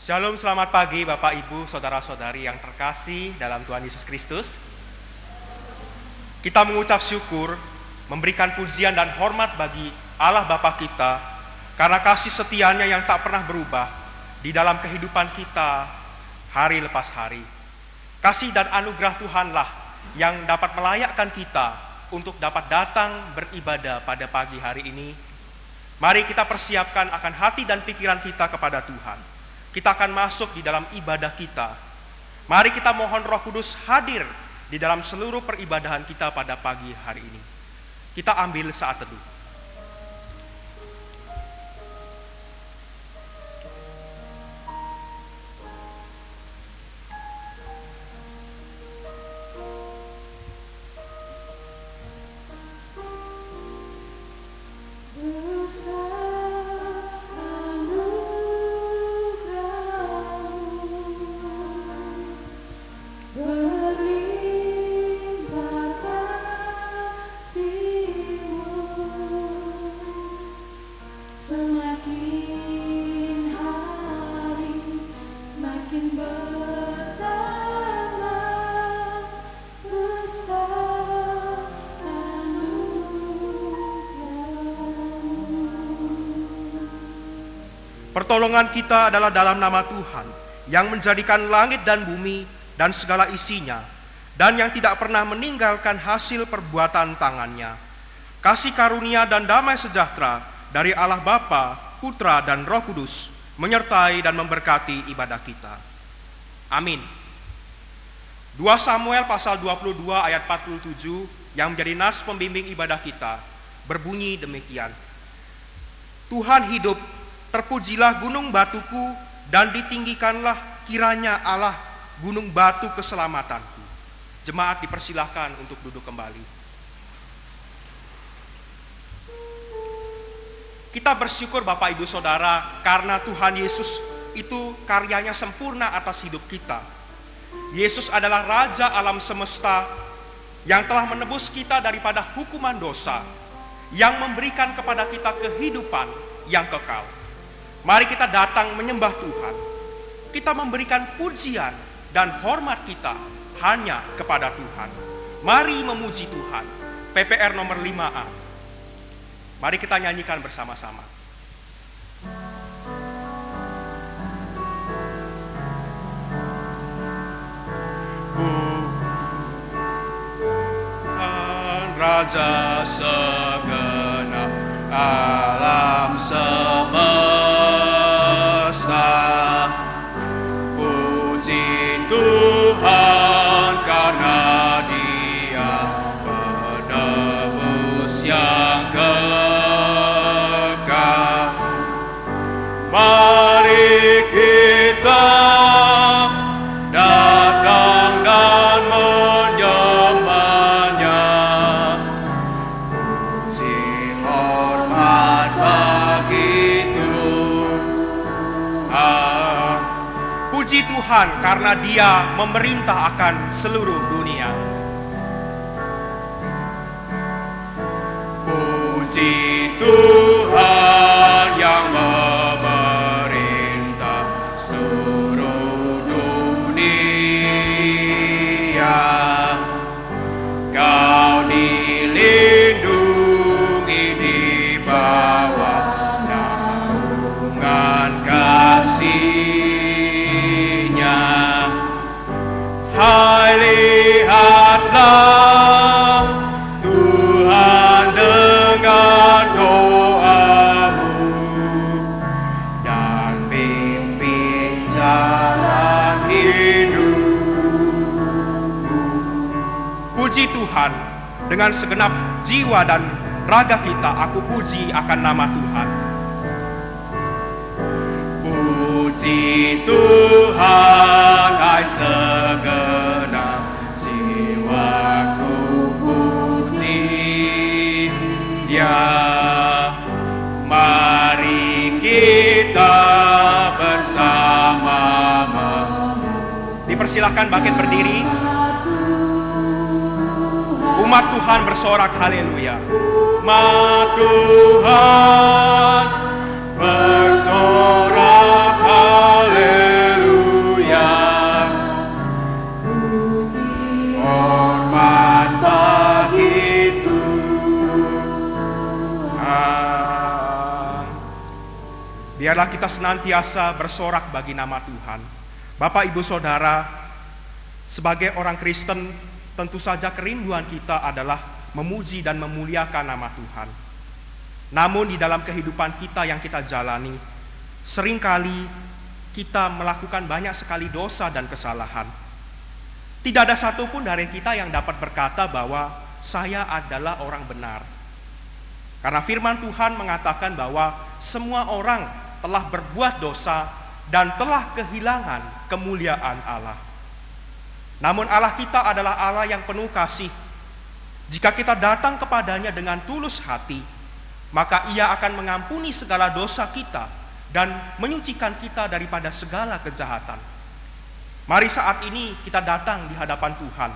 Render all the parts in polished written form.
Shalom, selamat pagi Bapak Ibu, Saudara-saudari yang terkasih dalam Tuhan Yesus Kristus. Kita mengucap syukur, memberikan pujian dan hormat bagi Allah Bapa kita, karena kasih setianya yang tak pernah berubah di dalam kehidupan kita hari lepas hari. Kasih dan anugerah Tuhanlah yang dapat melayakkan kita untuk dapat datang beribadah pada pagi hari ini. Mari kita persiapkan akan hati dan pikiran kita kepada Tuhan. Kita akan masuk di dalam ibadah kita. Mari kita mohon Roh Kudus hadir di dalam seluruh peribadahan kita pada pagi hari ini. Kita ambil saat teduh. Pertolongan kita adalah dalam nama Tuhan yang menjadikan langit dan bumi dan segala isinya, dan yang tidak pernah meninggalkan hasil perbuatan tangannya. Kasih karunia dan damai sejahtera dari Allah Bapa, Putra dan Roh Kudus menyertai dan memberkati ibadah kita. Amin. 2 Samuel pasal 22 ayat 47 yang menjadi nas pembimbing ibadah kita berbunyi demikian. Tuhan hidup, terpujilah gunung batuku, dan ditinggikanlah kiranya Allah gunung batu keselamatanku. Jemaat dipersilahkan untuk duduk kembali. Kita bersyukur Bapak Ibu Saudara karena Tuhan Yesus itu karyanya sempurna atas hidup kita. Yesus adalah Raja alam semesta yang telah menebus kita daripada hukuman dosa, yang memberikan kepada kita kehidupan yang kekal. Mari kita datang menyembah Tuhan. Kita memberikan pujian dan hormat kita hanya kepada Tuhan. Mari memuji Tuhan. PPR nomor 5A. Mari kita nyanyikan bersama-sama. Tuhan Raja segenap alam semesta, Tuhan karena Dia penebus yang kekal. Mari kita datang dan menyembahnya. Puji hormat bagi Tuhan. Puji Tuhan karena Dia memerintah akan seluruh dunia. Puji Tuhan yang memerintah seluruh dunia. Kau dilindungi di bawah naungan kasih-Nya. Hai, lihatlah Tuhan dengar doamu dan pimpin jalan hidupmu. Puji Tuhan, dengan segenap jiwa dan raga kita aku puji akan nama Tuhan. Puji Tuhan, hai segenap jiwaku puji Dia. Mari kita bersama dipersilahkan bangkit berdiri. Umat Tuhan bersorak haleluya. Umat Tuhan bersorak haleluya. biarlah kita senantiasa bersorak bagi nama Tuhan. Bapak, Ibu, Saudara, sebagai orang Kristen, tentu saja kerinduan kita adalah memuji dan memuliakan nama Tuhan. Namun di dalam kehidupan kita yang kita jalani, seringkali kita melakukan banyak sekali dosa dan kesalahan. Tidak ada satupun dari kita yang dapat berkata bahwa saya adalah orang benar. Karena firman Tuhan mengatakan bahwa semua orang telah berbuat dosa dan telah kehilangan kemuliaan Allah. Namun Allah kita adalah Allah yang penuh kasih. Jika kita datang kepadanya dengan tulus hati, maka Ia akan mengampuni segala dosa kita dan menyucikan kita daripada segala kejahatan. Mari saat ini kita datang di hadapan Tuhan.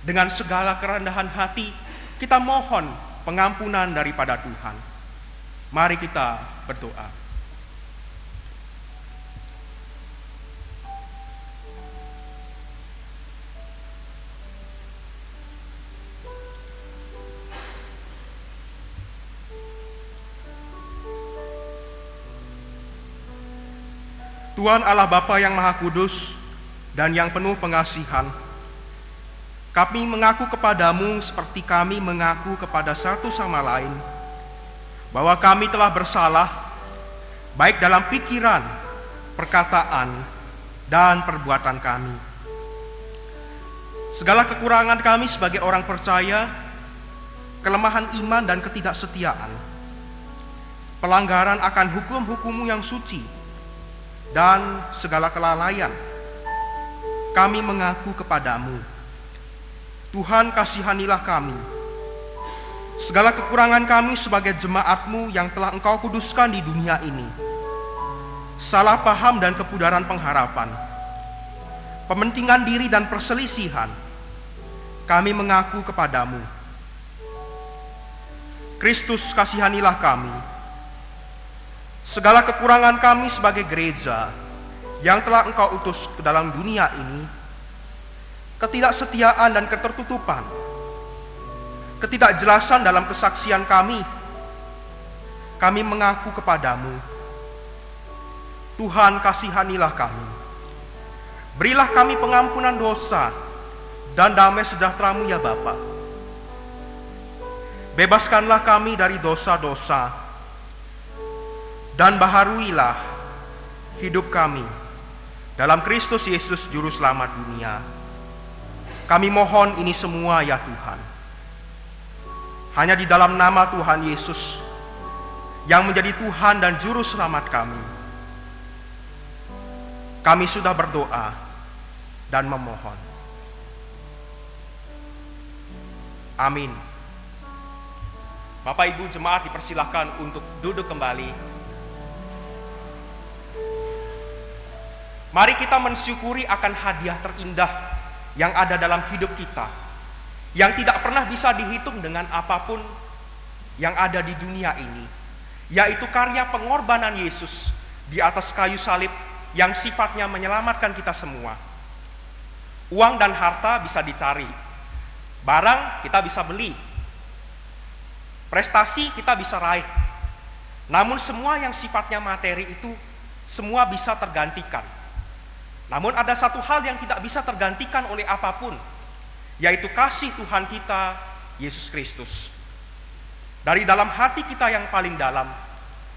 Dengan segala kerendahan hati, kita mohon pengampunan daripada Tuhan. Mari kita berdoa. Tuhan Allah Bapa yang Maha Kudus dan yang penuh pengasihan, kami mengaku kepadamu seperti kami mengaku kepada satu sama lain, bahwa kami telah bersalah, baik dalam pikiran, perkataan, dan perbuatan kami. Segala kekurangan kami sebagai orang percaya, kelemahan iman dan ketidaksetiaan, pelanggaran akan hukum-hukum-Mu yang suci, dan segala kelalaian, kami mengaku kepadamu. Tuhan, kasihanilah kami. Segala kekurangan kami sebagai jemaat-Mu yang telah Engkau kuduskan di dunia ini, salah paham dan kepudaran pengharapan, pementingan diri dan perselisihan, kami mengaku kepadamu. Kristus, kasihanilah kami. Segala kekurangan kami sebagai gereja yang telah Engkau utus ke dalam dunia ini, ketidaksetiaan dan ketertutupan, ketidakjelasan dalam kesaksian kami mengaku kepadamu. Tuhan, kasihanilah kami. Berilah kami pengampunan dosa dan damai sejahtera-Mu ya Bapa. Bebaskanlah kami dari dosa-dosa dan baharuilah hidup kami dalam Kristus Yesus Juru Selamat dunia. Kami mohon ini semua ya Tuhan. Hanya di dalam nama Tuhan Yesus yang menjadi Tuhan dan Juru Selamat kami sudah berdoa dan memohon. Amin. Bapak Ibu jemaat dipersilahkan untuk duduk kembali. Mari kita mensyukuri akan hadiah terindah yang ada dalam hidup kita, yang tidak pernah bisa dihitung dengan apapun yang ada di dunia ini, yaitu karya pengorbanan Yesus di atas kayu salib yang sifatnya menyelamatkan kita semua. Uang dan harta bisa dicari, barang kita bisa beli, prestasi kita bisa raih, namun semua yang sifatnya materi itu semua bisa tergantikan. Namun ada satu hal yang tidak bisa tergantikan oleh apapun, yaitu kasih Tuhan kita, Yesus Kristus. Dari dalam hati kita yang paling dalam,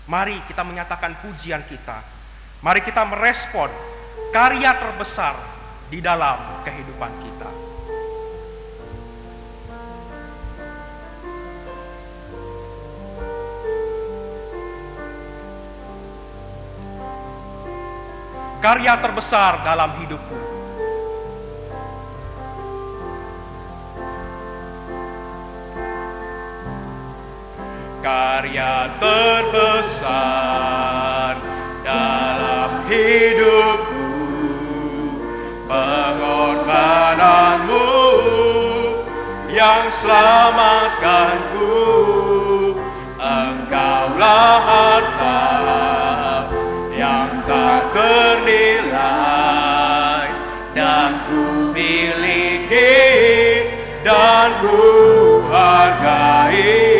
mari kita menyatakan pujian kita. Mari kita merespon karya terbesar di dalam kehidupan kita. Karya terbesar dalam hidupku. Karya terbesar dalam hidupku, pengorbananmu yang selamatkanku. Engkaulah harta yang tak ternilai dan ku miliki dan ku hargai.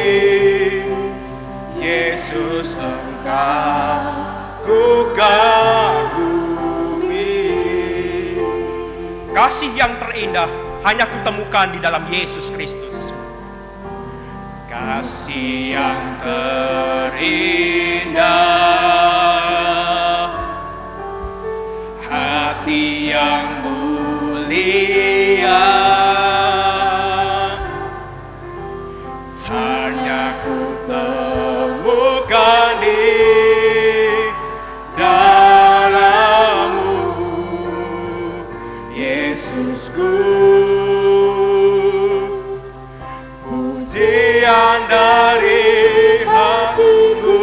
Yesus, Engkau ku hanya kutemukan di dalam Yesus Kristus. Kasih yang terindah, hati yang mulia, hanya kutemukan di dalam-Mu, Yesusku. Pujian dari hatiku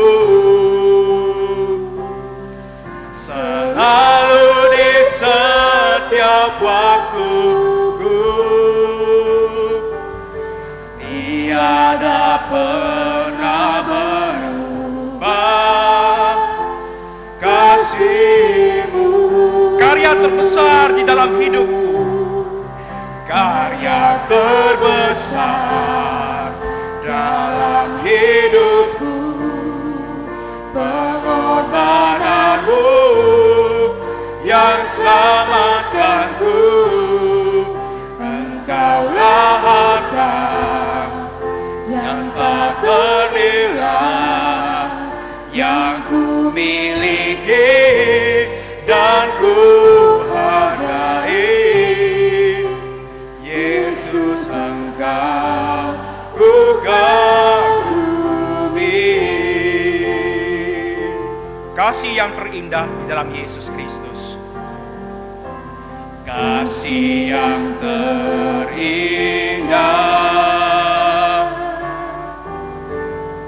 selalu di setiap waktuku, tiada pernah berubah kasih-Mu. Karya terbesar di dalam hidupku, karya terbesar dalam hidupku, pengorbanan-Mu yang selamatkanku. Engkaulah harta yang tak ternilai, yang ku miliki dan ku hargai. Yesus, Engkau ku kagumi. Kasih yang terindah di dalam Yesus Kristus. Kasih yang terindah,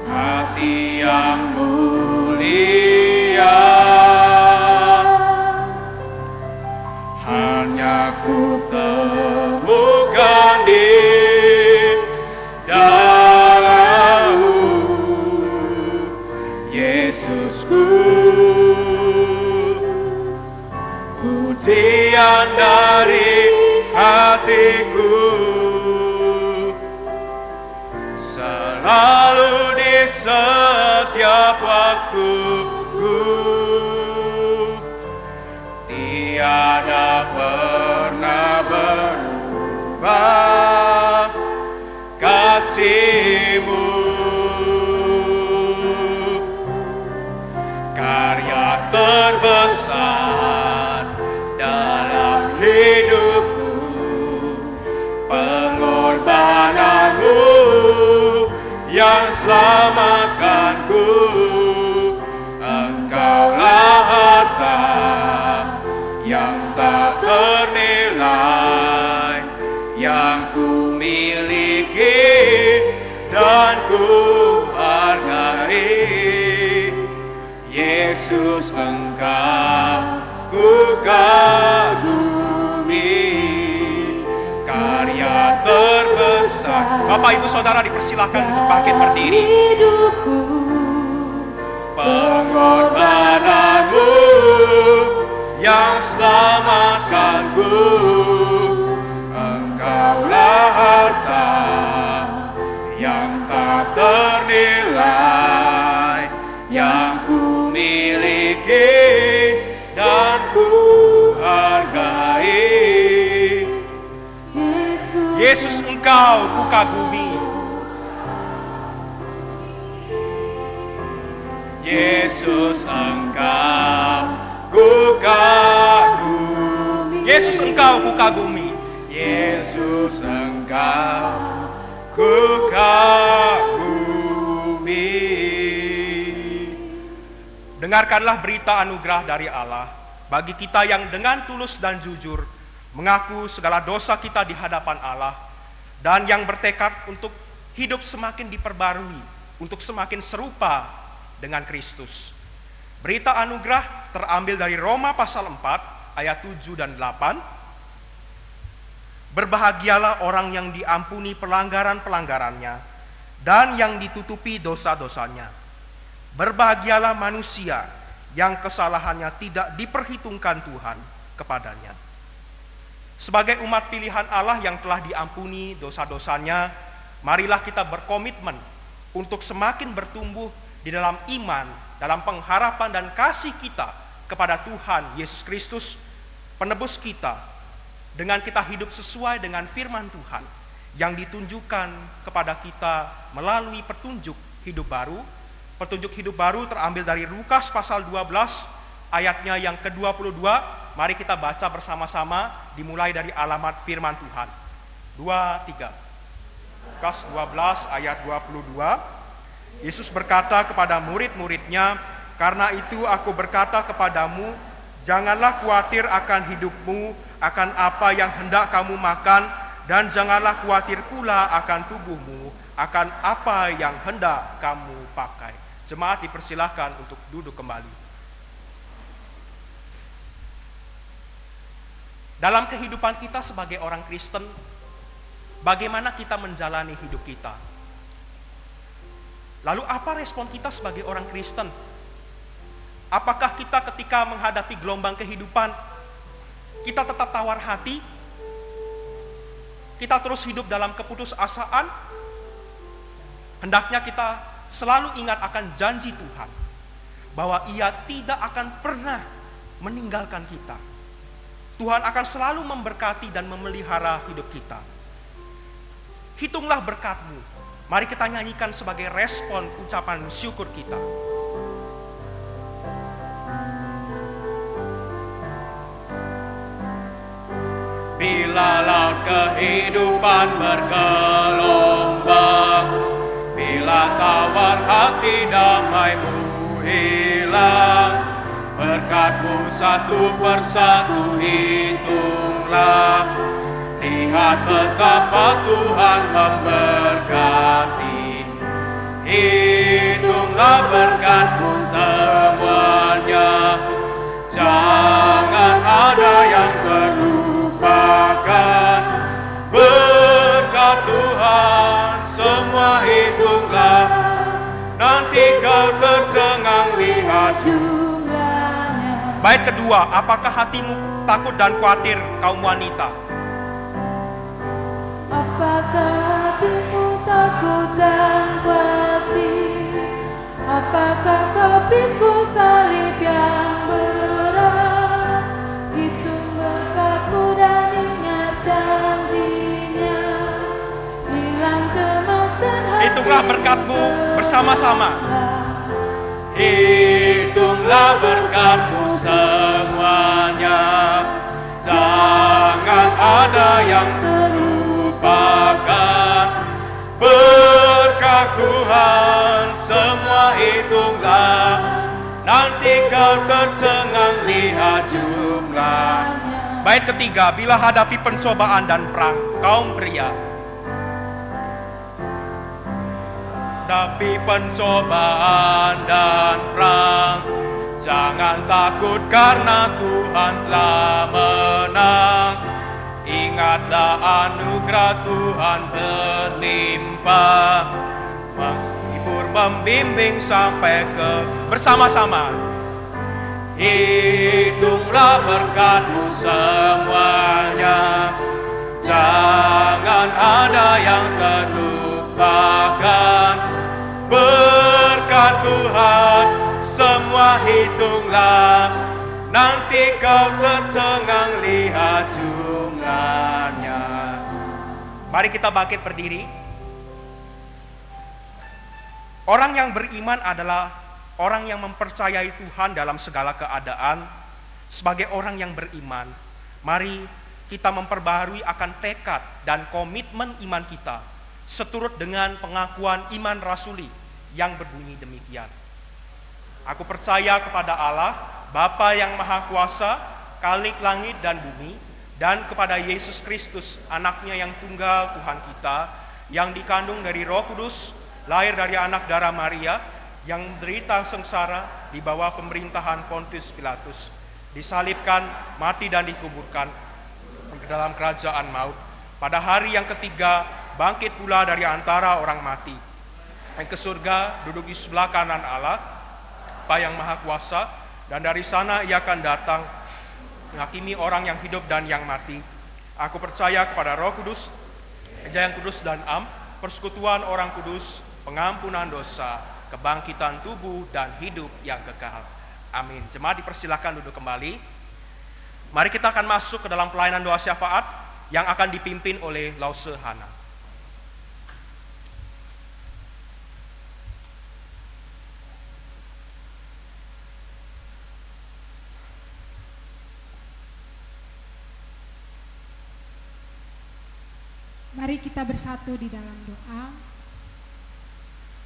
hati yang mulia, hanya ku temukan di dalam-Mu, Yesusku. Pujian dari hatiku selalu di setiap waktuku, tiada pernah berubah kasih-Mu. Karya terbesar dalam hidupku, pengorbanan-Mu yang selamatkanku. Engkaulah harta yang tak ternilai, yang ku miliki dan ku hargai. Yesus, Engkau ku kagumi. Karya terbesar. Bapak Ibu Saudara dipersilakan untuk bangkit berdiri. Pengorbanan-Mu yang selamatkanku. Engkaulah harta yang tak ternilai, yang ku miliki dan ku hargai. Yesus, Engkau ku kagumi. Yesus, Engkau ku kagumi. Yesus, Engkau ku kagumi. Yesus, Engkau ku kagumi. Dengarkanlah berita anugerah dari Allah bagi kita yang dengan tulus dan jujur mengaku segala dosa kita di hadapan Allah, dan yang bertekad untuk hidup semakin diperbarui, untuk semakin serupa dengan Kristus. Berita anugerah terambil dari Roma pasal 4 ayat 7 dan 8. Berbahagialah orang yang diampuni pelanggaran-pelanggarannya dan yang ditutupi dosa-dosanya. Berbahagialah manusia yang kesalahannya tidak diperhitungkan Tuhan kepadanya. Sebagai umat pilihan Allah yang telah diampuni dosa-dosanya, marilah kita berkomitmen untuk semakin bertumbuh di dalam iman, dalam pengharapan dan kasih kita kepada Tuhan Yesus Kristus, penebus kita, dengan kita hidup sesuai dengan firman Tuhan yang ditunjukkan kepada kita melalui petunjuk hidup baru. Petunjuk hidup baru terambil dari Lukas pasal 12 ayatnya yang ke-22. Mari kita baca bersama-sama dimulai dari alamat firman Tuhan. 2, 3. Lukas 12 ayat 22. Yesus berkata kepada murid-muridnya, "Karena itu aku berkata kepadamu, janganlah khawatir akan hidupmu, akan apa yang hendak kamu makan, dan janganlah khawatir pula akan tubuhmu, akan apa yang hendak kamu pakai." Jemaat dipersilahkan untuk duduk kembali. Dalam kehidupan kita sebagai orang Kristen, bagaimana kita menjalani hidup kita? Lalu apa respon kita sebagai orang Kristen? Apakah kita ketika menghadapi gelombang kehidupan, kita tetap tawar hati? Kita terus hidup dalam keputusasaan? Hendaknya kita selalu ingat akan janji Tuhan, bahwa Ia tidak akan pernah meninggalkan kita. Tuhan akan selalu memberkati dan memelihara hidup kita. Hitunglah berkat-Mu. Mari kita nyanyikan sebagai respon ucapan syukur kita. Bila laut kehidupan bergelombang, bila tawar hati damai-Mu hilang, berkat-Mu satu persatu hitunglah. Lihat betapa Tuhan memberkati. Hitunglah berkat-Mu semuanya, jangan ada yang terlupakan. Berkat Tuhan semua hitunglah, nanti kau tercengang lihat jumlahnya. Bait kedua, apakah hatimu takut dan khawatir, kaum wanita? Apakah hatimu takut dan khawatir? Apakah kau pikul salib yang berat? Hitung berkat-Mu dan ingat janjinya. Hilang cemas dan hati. Hitunglah berkat-Mu bersama-sama. Hitunglah berkat-Mu semuanya, jangan ada yang terlupakan. Berkat Tuhan semua hitunglah, nanti kau tercengang lihat jumlahnya. Bait ketiga, bila hadapi pencobaan dan perang, kaum pria. Hadapi pencobaan dan perang, jangan takut karena Tuhan telah menang. Ingatlah anugerah Tuhan berlimpah, menghibur membimbing sampai ke bersama-sama. Hitunglah berkat-Mu semuanya, jangan ada yang terlupakan. Berkat Tuhan semua hitunglah, nanti kau tercengang lihat jumlahnya. Mari kita bangkit berdiri. Orang yang beriman adalah orang yang mempercayai Tuhan dalam segala keadaan. Sebagai orang yang beriman, mari kita memperbaharui akan tekad dan komitmen iman kita, seturut dengan pengakuan iman rasuli yang berbunyi demikian. Aku percaya kepada Allah, Bapa yang Maha Kuasa, Khalik langit dan bumi, dan kepada Yesus Kristus, anaknya yang tunggal Tuhan kita, yang dikandung dari Roh Kudus, lahir dari anak darah Maria, yang menderita sengsara di bawah pemerintahan Pontius Pilatus, disalibkan, mati dan dikuburkan ke dalam kerajaan maut. Pada hari yang ketiga, bangkit pula dari antara orang mati, naik ke surga, duduk di sebelah kanan Allah, Bapa yang Maha Kuasa, dan dari sana Ia akan datang menghakimi orang yang hidup dan yang mati. Aku percaya kepada Roh Kudus, Gereja yang kudus dan am, persekutuan orang kudus, pengampunan dosa, kebangkitan tubuh dan hidup yang kekal. Amin. Jemaat dipersilakan duduk kembali. Mari kita akan masuk ke dalam pelayanan doa syafaat yang akan dipimpin oleh Lause Hana. Mari kita bersatu di dalam doa.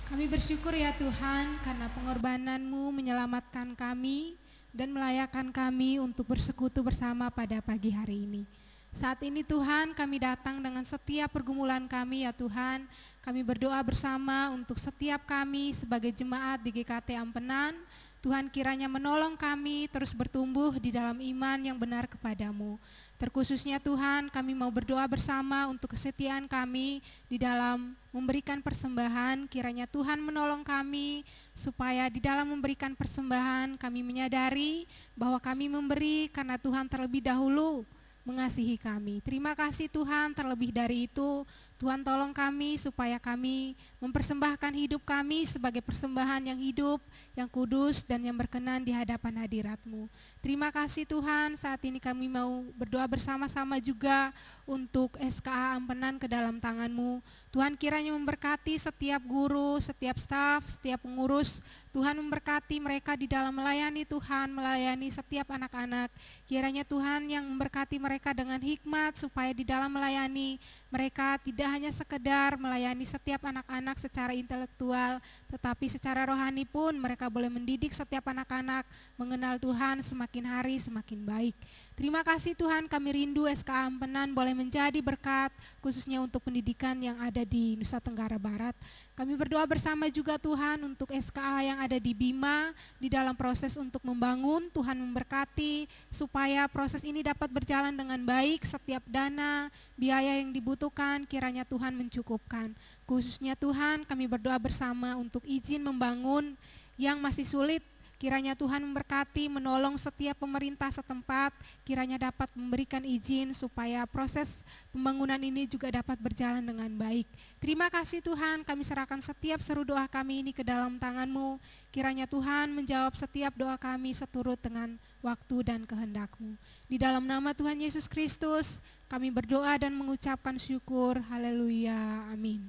Kami bersyukur ya Tuhan karena pengorbanan-Mu menyelamatkan kami dan melayakkan kami untuk bersekutu bersama pada pagi hari ini. Saat ini Tuhan kami datang dengan setiap pergumulan kami ya Tuhan. Kami berdoa bersama untuk setiap kami sebagai jemaat di GKT Ampenan. Tuhan kiranya menolong kami terus bertumbuh di dalam iman yang benar kepadamu. Terkhususnya Tuhan kami mau berdoa bersama untuk kesetiaan kami di dalam memberikan persembahan. Kiranya Tuhan menolong kami supaya di dalam memberikan persembahan kami menyadari bahwa kami memberi karena Tuhan terlebih dahulu mengasihi kami. Terima kasih Tuhan, terlebih dari itu Tuhan tolong kami supaya kami mempersembahkan hidup kami sebagai persembahan yang hidup, yang kudus dan yang berkenan di hadapan hadirat-Mu. Terima kasih Tuhan, saat ini kami mau berdoa bersama-sama juga untuk SKA Ampenan ke dalam tangan-Mu. Tuhan kiranya memberkati setiap guru, setiap staf, setiap pengurus. Tuhan memberkati mereka di dalam melayani Tuhan, melayani setiap anak-anak. Kiranya Tuhan yang memberkati mereka dengan hikmat supaya di dalam melayani mereka tidak hanya sekedar melayani setiap anak-anak secara intelektual, tetapi secara rohani pun mereka boleh mendidik setiap anak-anak mengenal Tuhan semakin hari semakin baik. Terima kasih Tuhan, kami rindu SKA Ampenan boleh menjadi berkat khususnya untuk pendidikan yang ada di Nusa Tenggara Barat. Kami berdoa bersama juga Tuhan untuk SKA yang ada di Bima di dalam proses untuk membangun. Tuhan memberkati supaya proses ini dapat berjalan dengan baik, setiap dana, biaya yang dibutuhkan kiranya Tuhan mencukupkan. Khususnya Tuhan kami berdoa bersama untuk izin membangun yang masih sulit. Kiranya Tuhan memberkati, menolong setiap pemerintah setempat, kiranya dapat memberikan izin supaya proses pembangunan ini juga dapat berjalan dengan baik. Terima kasih Tuhan, kami serahkan setiap seru doa kami ini ke dalam tangan-Mu. Kiranya Tuhan menjawab setiap doa kami seturut dengan waktu dan kehendak-Mu. Di dalam nama Tuhan Yesus Kristus, kami berdoa dan mengucapkan syukur. Haleluya, amin.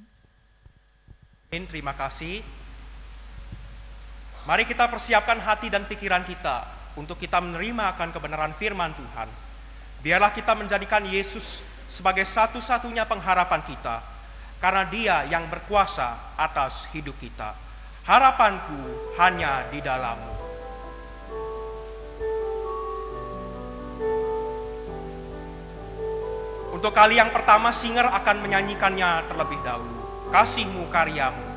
Terima kasih. Mari kita persiapkan hati dan pikiran kita untuk kita menerima akan kebenaran firman Tuhan. Biarlah kita menjadikan Yesus sebagai satu-satunya pengharapan kita, karena Dia yang berkuasa atas hidup kita. Harapanku hanya di dalam-Mu. Untuk kali yang pertama, singer akan menyanyikannya terlebih dahulu. Kasih-Mu karya-Mu.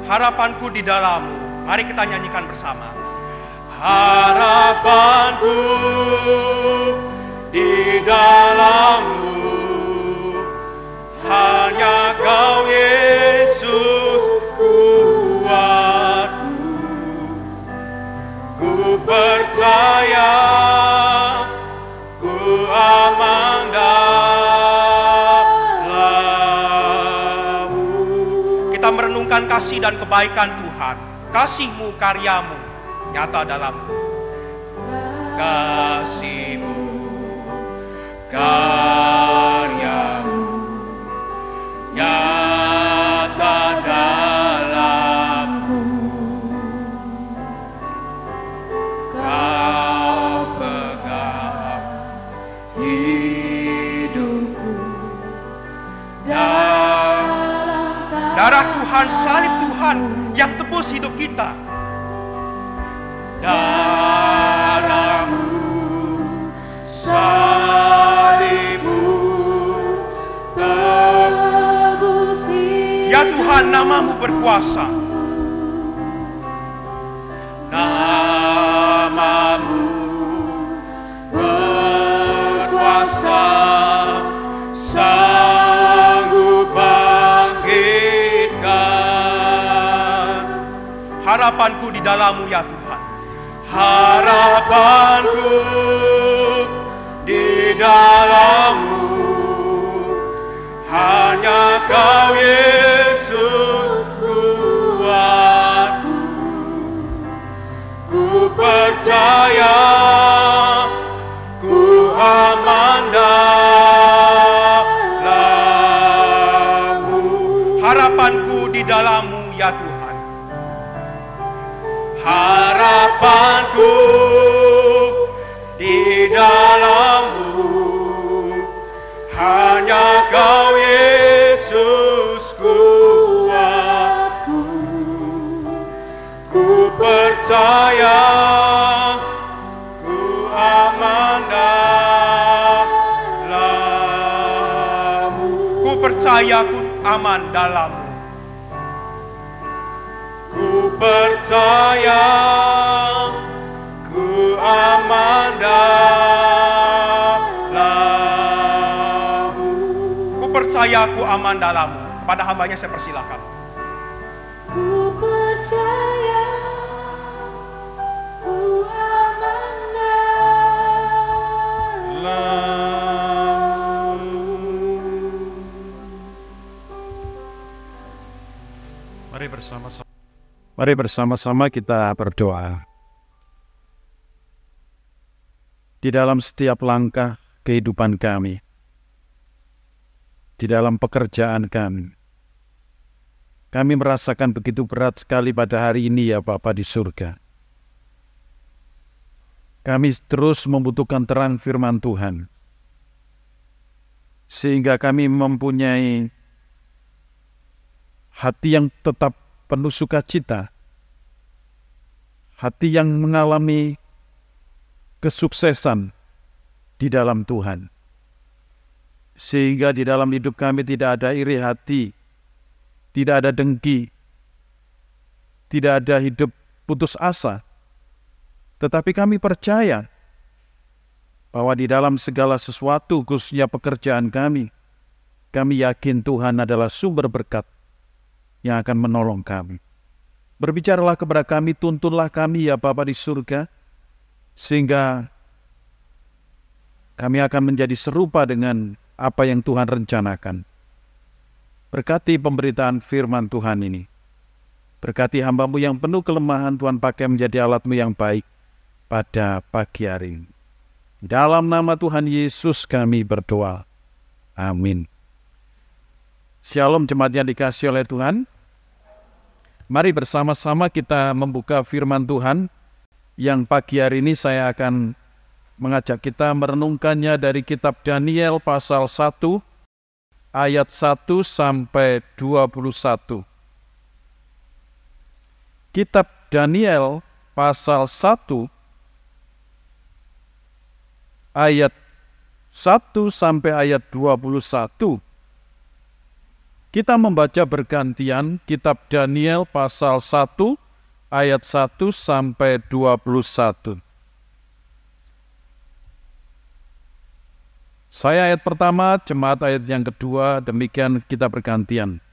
Harapanku di dalam-Mu. Mari kita nyanyikan bersama. Harapanku di dalam-Mu, hanya Kau Yesus kuatku. Ku percaya, ku aman dalam-Mu. Kita merenungkan kasih dan kebaikan Tuhan. Kasih-Mu karya-Mu nyata dalam-Mu. Kasih-Mu karya-Mu nyata dalam-Ku. Kau Darah Tuhan, salib Tuhan yang tebus hidup kita. Darahmu, salibmu, tebus hidup. Ya Tuhan, namamu berkuasa. Namamu berkuasa, sanggup bangkitkan. Harapanku di dalam-Mu ya Tuhan. Harapanku di dalam-Mu, hanya Kau Yesus kuatku. Ku percaya, ku aman dalam-Mu. Harapanku di dalam-Mu ya Tuhan. Harapanku di dalam-Mu, hanya Kau Yesus kuatku. Ku percaya, ku aman dalam-Mu. Ku percaya, ku aman dalam-Mu. Ku percaya, ku aman dalam-Mu. Ku percaya, ku aman dalam-Mu. Pada hambanya saya persilakan. Ku percaya, ku aman dalam-Mu. Mari bersama-sama kita berdoa. Di dalam setiap langkah kehidupan kami, di dalam pekerjaan kami merasakan begitu berat sekali pada hari ini ya Bapa di surga. Kami terus membutuhkan terang firman Tuhan, sehingga kami mempunyai hati yang tetap penuh sukacita, hati yang mengalami kesuksesan di dalam Tuhan. Sehingga di dalam hidup kami tidak ada iri hati, tidak ada dengki, tidak ada hidup putus asa. Tetapi kami percaya bahwa di dalam segala sesuatu, khususnya pekerjaan kami yakin Tuhan adalah sumber berkat yang akan menolong kami. Berbicaralah kepada kami, tuntunlah kami ya Bapa di surga, sehingga kami akan menjadi serupa dengan apa yang Tuhan rencanakan. Berkati pemberitaan firman Tuhan ini. Berkati hamba-Mu yang penuh kelemahan, Tuhan pakai menjadi alat-Mu yang baik pada pagi hari ini. Dalam nama Tuhan Yesus kami berdoa. Amin. Shalom jemaat yang dikasihi oleh Tuhan. Mari bersama-sama kita membuka firman Tuhan yang pagi hari ini saya akan mengajak kita merenungkannya dari kitab Daniel pasal 1 ayat 1 sampai 21. Kitab Daniel pasal 1 ayat 1 sampai ayat 21. Kita membaca bergantian kitab Daniel pasal 1 ayat 1 sampai 21. Saya ayat pertama, jemaat ayat yang kedua, demikian kita bergantian.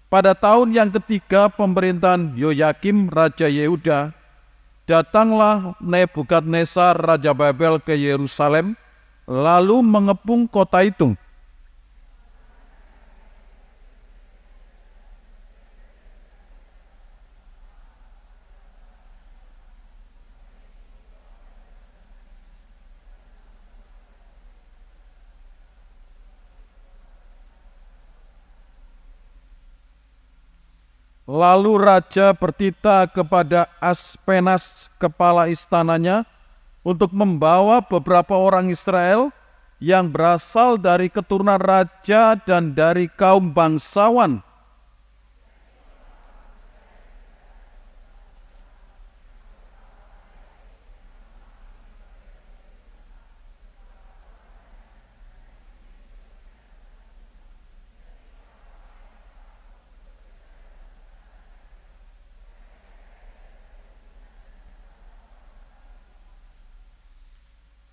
Pada tahun yang ketiga pemerintahan Yoyakim Raja Yehuda, datanglah Nebukadnezar Raja Babel ke Yerusalem, lalu mengepung kota itu. Lalu raja bertitah kepada Aspenas, kepala istananya, untuk membawa beberapa orang Israel yang berasal dari keturunan raja dan dari kaum bangsawan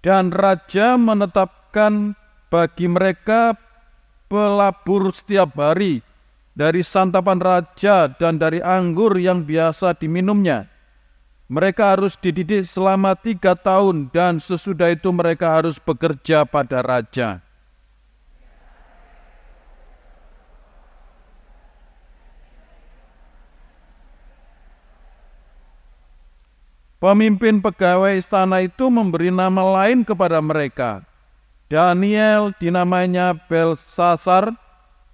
Dan raja menetapkan bagi mereka pelabur setiap hari dari santapan raja dan dari anggur yang biasa diminumnya. Mereka harus dididik selama 3 tahun dan sesudah itu mereka harus bekerja pada raja. Pemimpin pegawai istana itu memberi nama lain kepada mereka. Daniel dinamainya Belsasar,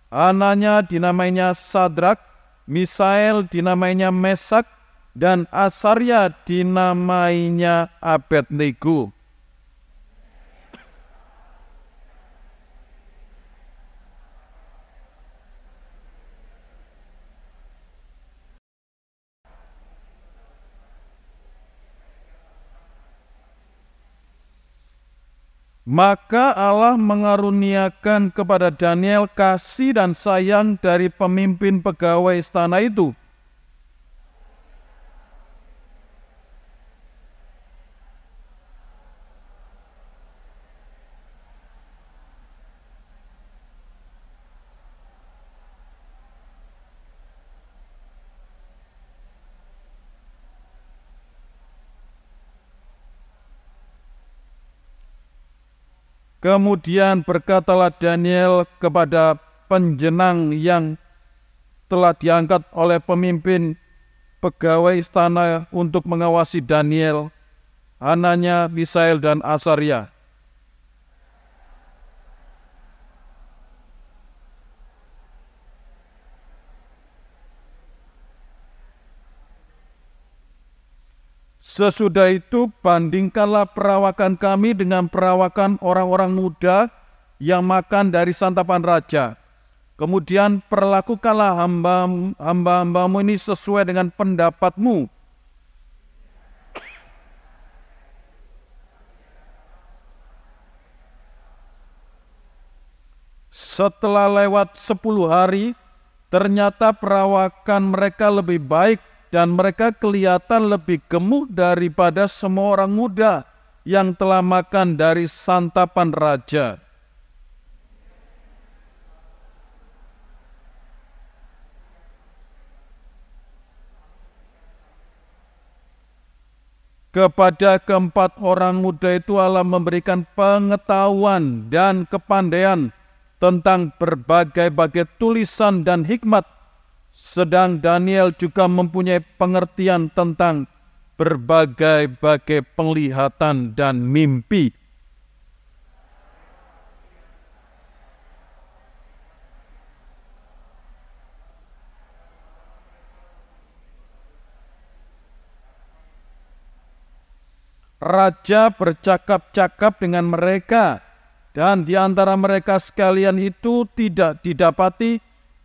Hananya dinamainya Sadrak, Misael dinamainya Mesak, dan Asarya dinamainya Abednego. Maka Allah mengaruniakan kepada Daniel kasih dan sayang dari pemimpin pegawai istana itu. Kemudian berkatalah Daniel kepada penjenang yang telah diangkat oleh pemimpin pegawai istana untuk mengawasi Daniel, Hananya, Misael, dan Asarya. Sesudah itu bandingkanlah perawakan kami dengan perawakan orang-orang muda yang makan dari santapan raja. Kemudian perlakukanlah hamba-hambamu ini sesuai dengan pendapatmu. Setelah lewat 10 hari, ternyata perawakan mereka lebih baik dan mereka kelihatan lebih gemuk daripada semua orang muda yang telah makan dari santapan raja. Kepada keempat orang muda itu Allah memberikan pengetahuan dan kepandaian tentang berbagai-bagai tulisan dan hikmat. Sedang Daniel juga mempunyai pengertian tentang berbagai-bagai penglihatan dan mimpi. Raja bercakap-cakap dengan mereka, dan di antara mereka sekalian itu tidak didapati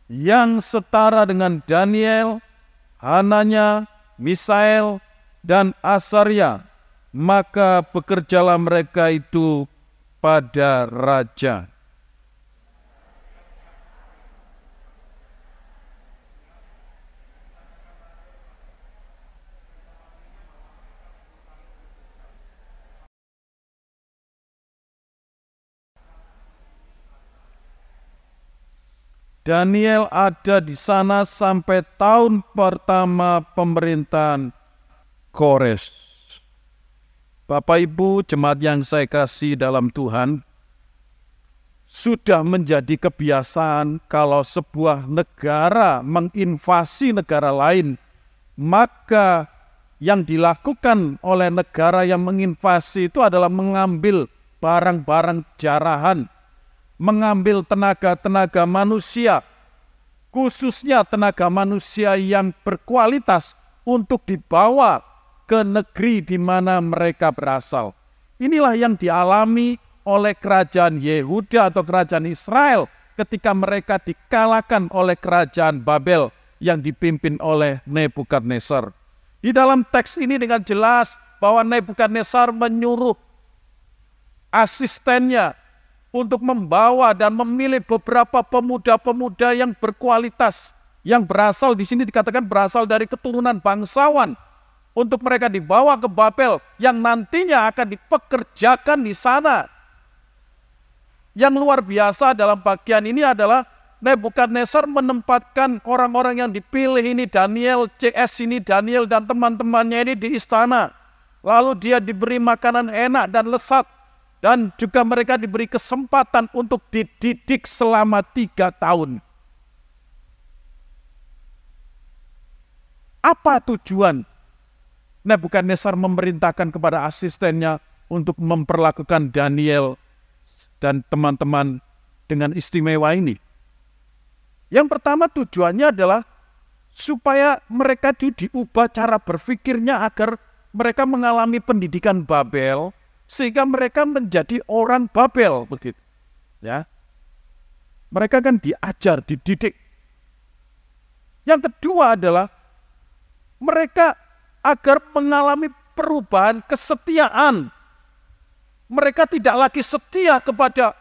yang setara dengan Daniel, Hananya, Misael, dan Asarya. Maka bekerjalah mereka itu pada raja. Daniel ada di sana sampai tahun pertama pemerintahan Kores. Bapak Ibu jemaat yang saya kasih dalam Tuhan, sudah menjadi kebiasaan kalau sebuah negara menginvasi negara lain, maka yang dilakukan oleh negara yang menginvasi itu adalah mengambil barang-barang jarahan, mengambil tenaga-tenaga manusia, khususnya tenaga manusia yang berkualitas untuk dibawa ke negeri di mana mereka berasal. Inilah yang dialami oleh kerajaan Yehuda atau kerajaan Israel ketika mereka dikalahkan oleh kerajaan Babel yang dipimpin oleh Nebukadnezar. Di dalam teks ini dengan jelas bahwa Nebukadnezar menyuruh asistennya untuk membawa dan memilih beberapa pemuda-pemuda yang berkualitas, yang berasal di sini dikatakan berasal dari keturunan bangsawan, untuk mereka dibawa ke Babel yang nantinya akan dipekerjakan di sana. Yang luar biasa dalam bagian ini adalah Nebukadnezar menempatkan orang-orang yang dipilih ini, Daniel, CS ini, Daniel dan teman-temannya ini di istana. Lalu dia diberi makanan enak dan lezat. Dan juga mereka diberi kesempatan untuk dididik selama 3 tahun. Apa tujuan Nebukadnezar memerintahkan kepada asistennya untuk memperlakukan Daniel dan teman-teman dengan istimewa ini? Yang pertama tujuannya adalah supaya mereka diubah cara berpikirnya agar mereka mengalami pendidikan Babel sehingga mereka menjadi orang Babel begitu. Ya. Mereka kan diajar, dididik. Yang kedua adalah mereka agar mengalami perubahan kesetiaan. Mereka tidak lagi setia kepada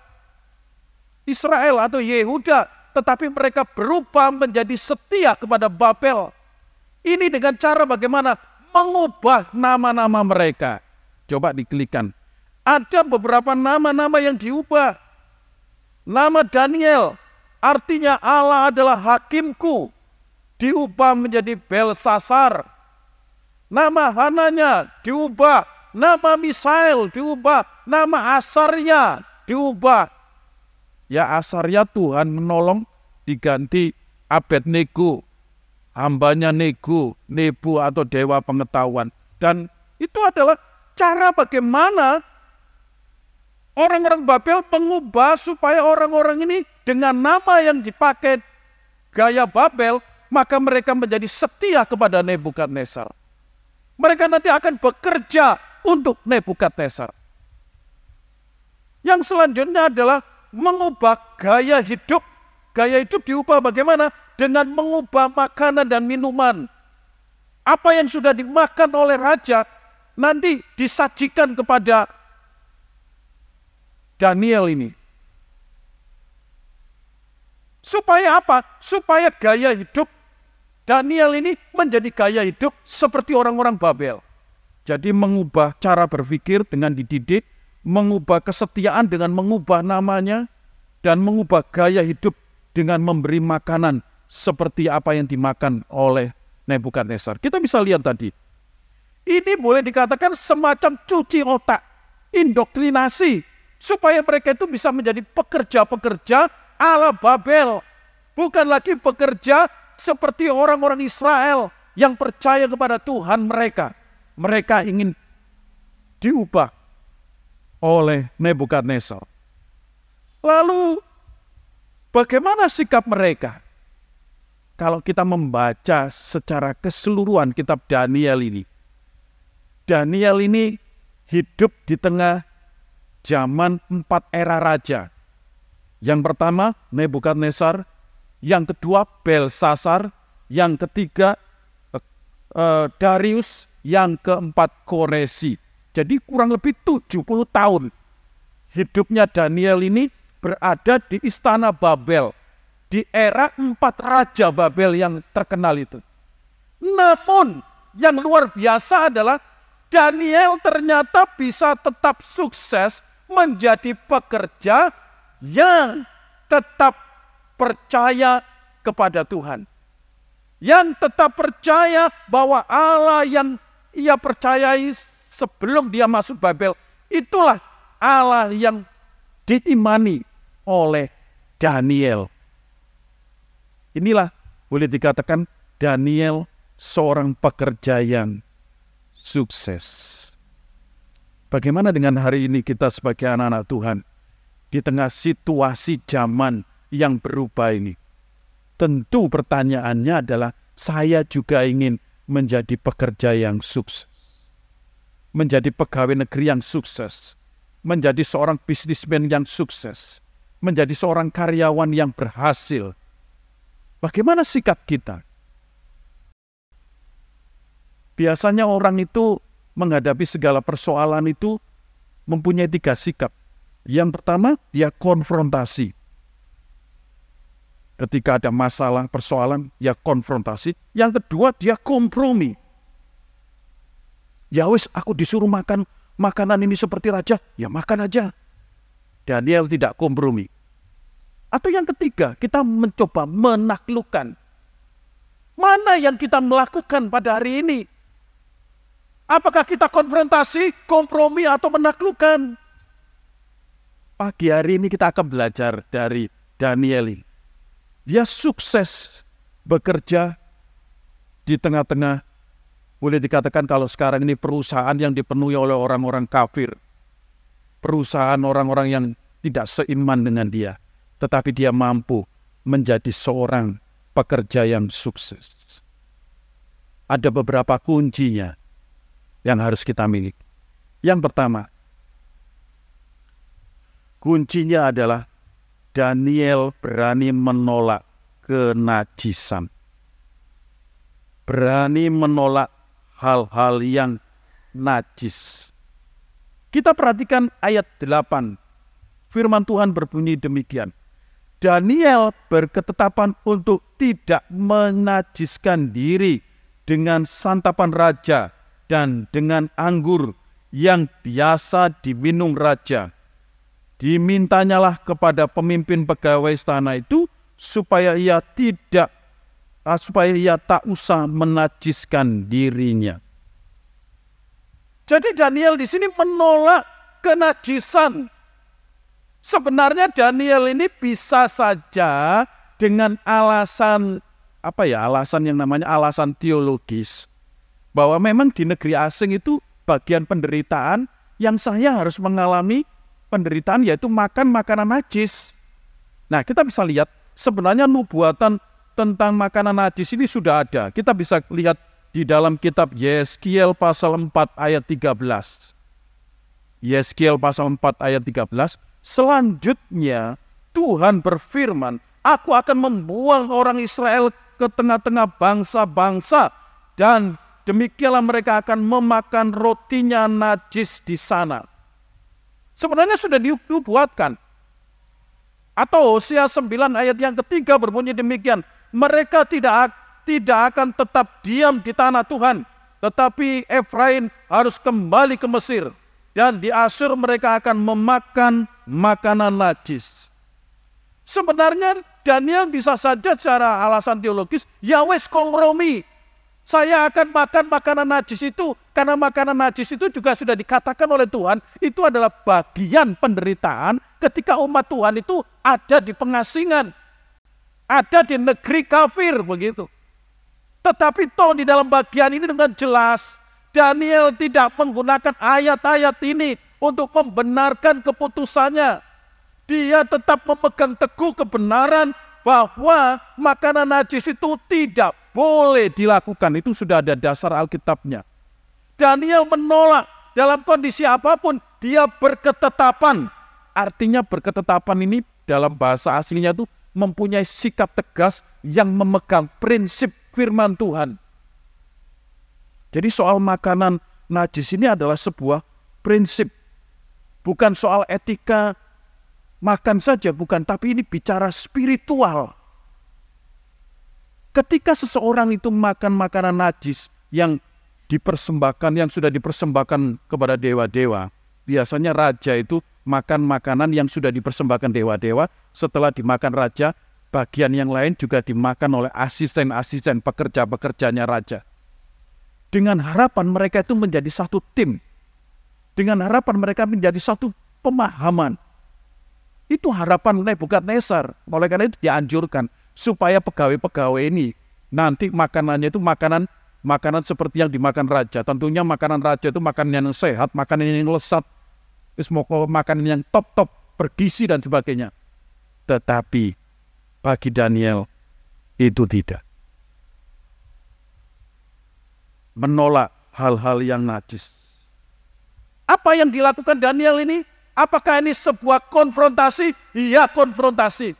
Israel atau Yehuda, tetapi mereka berubah menjadi setia kepada Babel. Ini dengan cara bagaimana? Mengubah nama-nama mereka. Coba diklikkan. Ada beberapa nama-nama yang diubah. Nama Daniel, artinya Allah adalah hakimku, diubah menjadi Belsasar. Nama Hananya diubah, nama Misael diubah, nama Asarya diubah. Ya Asarya Tuhan menolong diganti Abednego, hambanya Nego, Nebu atau dewa pengetahuan. Dan itu adalah cara bagaimana orang-orang Babel mengubah supaya orang-orang ini dengan nama yang dipakai gaya Babel, maka mereka menjadi setia kepada Nebukadnezar. Mereka nanti akan bekerja untuk Nebukadnezar. Yang selanjutnya adalah mengubah gaya hidup. Gaya hidup diubah bagaimana? Dengan mengubah makanan dan minuman. Apa yang sudah dimakan oleh raja nanti disajikan kepada Daniel ini. Supaya apa? Supaya gaya hidup Daniel ini menjadi gaya hidup seperti orang-orang Babel. Jadi mengubah cara berpikir dengan dididik, mengubah kesetiaan dengan mengubah namanya, dan mengubah gaya hidup dengan memberi makanan seperti apa yang dimakan oleh Nebukadnezar. Kita bisa lihat tadi. Ini boleh dikatakan semacam cuci otak, indoktrinasi, supaya mereka itu bisa menjadi pekerja-pekerja ala Babel. Bukan lagi pekerja seperti orang-orang Israel yang percaya kepada Tuhan mereka. Mereka ingin diubah oleh Nebukadnezar. Lalu bagaimana sikap mereka? Kalau kita membaca secara keseluruhan kitab Daniel ini. Daniel ini hidup di tengah zaman 4 era raja. Yang pertama Nebukadnezar, yang kedua Belsasar, yang ketiga Darius, yang keempat Koresi. Jadi kurang lebih 70 tahun hidupnya Daniel ini berada di istana Babel, di era 4 raja Babel yang terkenal itu. Namun yang luar biasa adalah Daniel ternyata bisa tetap sukses menjadi pekerja yang tetap percaya kepada Tuhan. Yang tetap percaya bahwa Allah yang ia percayai sebelum dia masuk Babel, itulah Allah yang diimani oleh Daniel. Inilah boleh dikatakan Daniel seorang pekerja yang sukses. Bagaimana dengan hari ini kita sebagai anak-anak Tuhan di tengah situasi zaman yang berubah ini? Tentu pertanyaannya adalah saya juga ingin menjadi pekerja yang sukses. Menjadi pegawai negeri yang sukses. Menjadi seorang bisnismen yang sukses. Menjadi seorang karyawan yang berhasil. Bagaimana sikap kita? Biasanya orang itu menghadapi segala persoalan itu mempunyai 3 sikap. Yang pertama, dia konfrontasi. Ketika ada masalah, persoalan, ya konfrontasi. Yang kedua, dia kompromi. Ya wis, aku disuruh makan makanan ini seperti raja, ya makan aja. Daniel tidak kompromi. Atau yang ketiga, kita mencoba menaklukkan. Mana yang kita melakukan pada hari ini? Apakah kita konfrontasi, kompromi, atau menaklukkan? Pagi hari ini kita akan belajar dari Daniel ini. Dia sukses bekerja di tengah-tengah, boleh dikatakan kalau sekarang ini perusahaan yang dipenuhi oleh orang-orang kafir. Perusahaan orang-orang yang tidak seiman dengan dia. Tetapi dia mampu menjadi seorang pekerja yang sukses. Ada beberapa kuncinya yang harus kita miliki. Yang pertama, kuncinya adalah Daniel berani menolak kenajisan. Berani menolak hal-hal yang najis. Kita perhatikan ayat 8. Firman Tuhan berbunyi demikian. Daniel berketetapan untuk tidak menajiskan diri dengan santapan raja dan dengan anggur yang biasa diminum raja. Dimintanyalah kepada pemimpin pegawai istana itu supaya ia tak usah menajiskan dirinya. Jadi Daniel di sini menolak kenajisan. Sebenarnya Daniel ini bisa saja dengan alasan alasan yang namanya alasan teologis, bahwa memang di negeri asing itu bagian penderitaan yang saya harus mengalami penderitaan, yaitu makan makanan najis. Nah, kita bisa lihat sebenarnya nubuatan tentang makanan najis ini sudah ada. Kita bisa lihat di dalam kitab Yeskiel pasal 4 ayat 13. Yeskiel pasal 4 ayat 13. Selanjutnya Tuhan berfirman, aku akan membuang orang Israel ke tengah-tengah bangsa-bangsa, dan demikianlah mereka akan memakan rotinya najis di sana. Sebenarnya sudah dibuatkan. Atau Hosea 9 ayat yang ketiga berbunyi demikian, mereka tidak akan tetap diam di tanah Tuhan, tetapi Efraim harus kembali ke Mesir, dan di Asyur mereka akan memakan makanan najis. Sebenarnya Daniel bisa saja secara alasan teologis, ya wes kompromi. Saya akan makan makanan najis itu, karena makanan najis itu juga sudah dikatakan oleh Tuhan, itu adalah bagian penderitaan ketika umat Tuhan itu ada di pengasingan, ada di negeri kafir begitu. Tetapi toh di dalam bagian ini dengan jelas, Daniel tidak menggunakan ayat-ayat ini untuk membenarkan keputusannya. Dia tetap memegang teguh kebenaran bahwa makanan najis itu tidak boleh dilakukan. Itu sudah ada dasar Alkitabnya. Daniel menolak dalam kondisi apapun, dia berketetapan. Artinya berketetapan ini dalam bahasa aslinya itu mempunyai sikap tegas yang memegang prinsip firman Tuhan. Jadi soal makanan najis ini adalah sebuah prinsip. Bukan soal etika makan saja, bukan. Tapi ini bicara spiritual. Ketika seseorang itu makan makanan najis yang dipersembahkan, yang sudah dipersembahkan kepada dewa-dewa. Biasanya raja itu makan makanan yang sudah dipersembahkan dewa-dewa. Setelah dimakan raja, bagian yang lain juga dimakan oleh asisten-asisten pekerja-pekerjanya raja. Dengan harapan mereka itu menjadi satu tim. Dengan harapan mereka menjadi satu pemahaman. Itu harapan Nebukadnezar. Oleh karena itu dianjurkan supaya pegawai-pegawai ini nanti makanannya itu makanan seperti yang dimakan raja. Tentunya makanan raja itu makanan yang sehat, makanan yang lezat, makanan yang top-top, bergizi dan sebagainya. Tetapi bagi Daniel itu tidak. Menolak hal-hal yang najis. Apa yang dilakukan Daniel ini? Apakah ini sebuah konfrontasi? Iya, konfrontasi.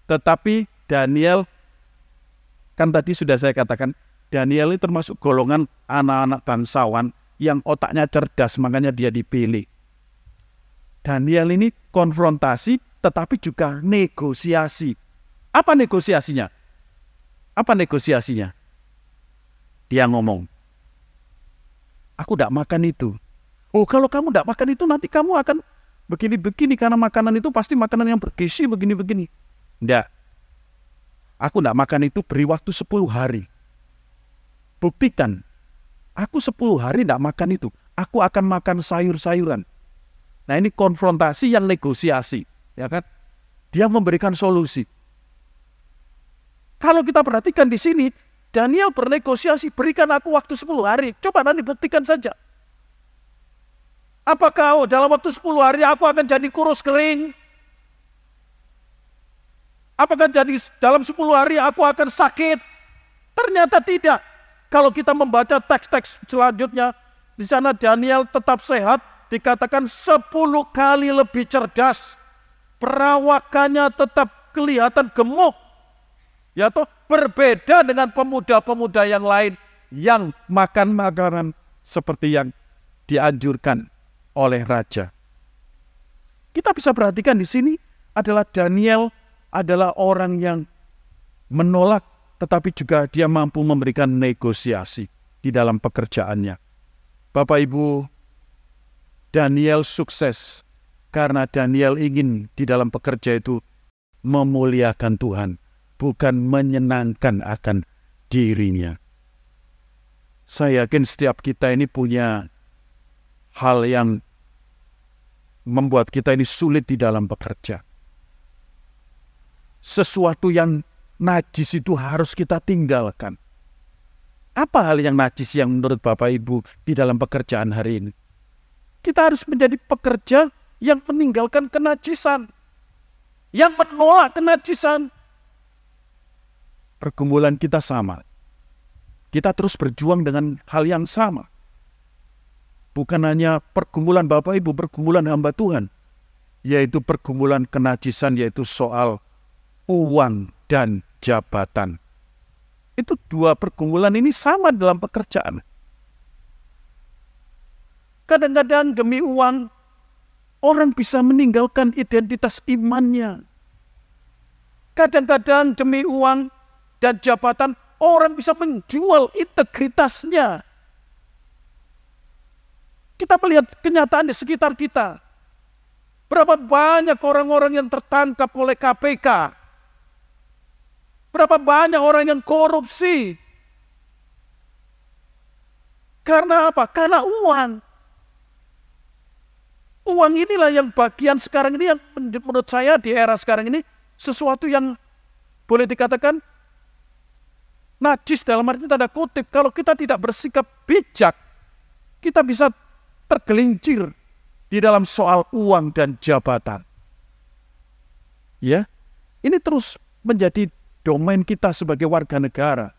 Tetapi Daniel, kan tadi sudah saya katakan, Daniel ini termasuk golongan anak-anak bangsawan yang otaknya cerdas, makanya dia dipilih. Daniel ini konfrontasi, tetapi juga negosiasi. Apa negosiasinya? Apa negosiasinya? Dia ngomong, Aku tidak makan itu. Oh, kalau kamu tidak makan itu nanti kamu akan begini-begini karena makanan itu pasti makanan yang bergizi begini-begini. Tidak. Aku tidak makan itu, beri waktu 10 hari. Buktikan. Aku 10 hari tidak makan itu. Aku akan makan sayur-sayuran. Nah, ini konfrontasi yang negosiasi, ya kan? Dia memberikan solusi. Kalau kita perhatikan di sini, Daniel bernegosiasi, berikan aku waktu 10 hari. Coba nanti buktikan saja. Apakah dalam waktu 10 hari aku akan jadi kurus kering? Apakah jadi dalam 10 hari aku akan sakit? Ternyata tidak. Kalau kita membaca teks-teks selanjutnya, di sana Daniel tetap sehat, dikatakan 10 kali lebih cerdas. Perawakannya tetap kelihatan gemuk. Ya toh, berbeda dengan pemuda-pemuda yang lain yang makan makanan seperti yang dianjurkan oleh raja. Kita bisa perhatikan di sini adalah Daniel adalah orang yang menolak, tetapi juga dia mampu memberikan negosiasi di dalam pekerjaannya. Bapak Ibu, Daniel sukses karena Daniel ingin di dalam pekerja itu memuliakan Tuhan, bukan menyenangkan akan dirinya. Saya yakin setiap kita ini punya hal yang membuat kita ini sulit di dalam bekerja. Sesuatu yang najis itu harus kita tinggalkan. Apa hal yang najis yang menurut Bapak Ibu di dalam pekerjaan hari ini? Kita harus menjadi pekerja yang meninggalkan kenajisan, yang menolak kenajisan. Pergumulan kita sama. Kita terus berjuang dengan hal yang sama. Bukan hanya pergumulan Bapak Ibu, pergumulan hamba Tuhan. Yaitu pergumulan kenajisan, yaitu soal uang dan jabatan. Itu dua pergumulan ini sama dalam pekerjaan. Kadang-kadang demi uang, orang bisa meninggalkan identitas imannya. Kadang-kadang demi uang dan jabatan, orang bisa menjual integritasnya. Kita melihat kenyataan di sekitar kita. Berapa banyak orang-orang yang tertangkap oleh KPK. Berapa banyak orang yang korupsi. Karena apa? Karena uang. Uang inilah yang bagian sekarang ini yang menurut saya di era sekarang ini sesuatu yang boleh dikatakan najis dalam arti tanda kutip. Kalau kita tidak bersikap bijak, kita bisa tergelincir di dalam soal uang dan jabatan. Ya, ini terus menjadi domain kita sebagai warga negara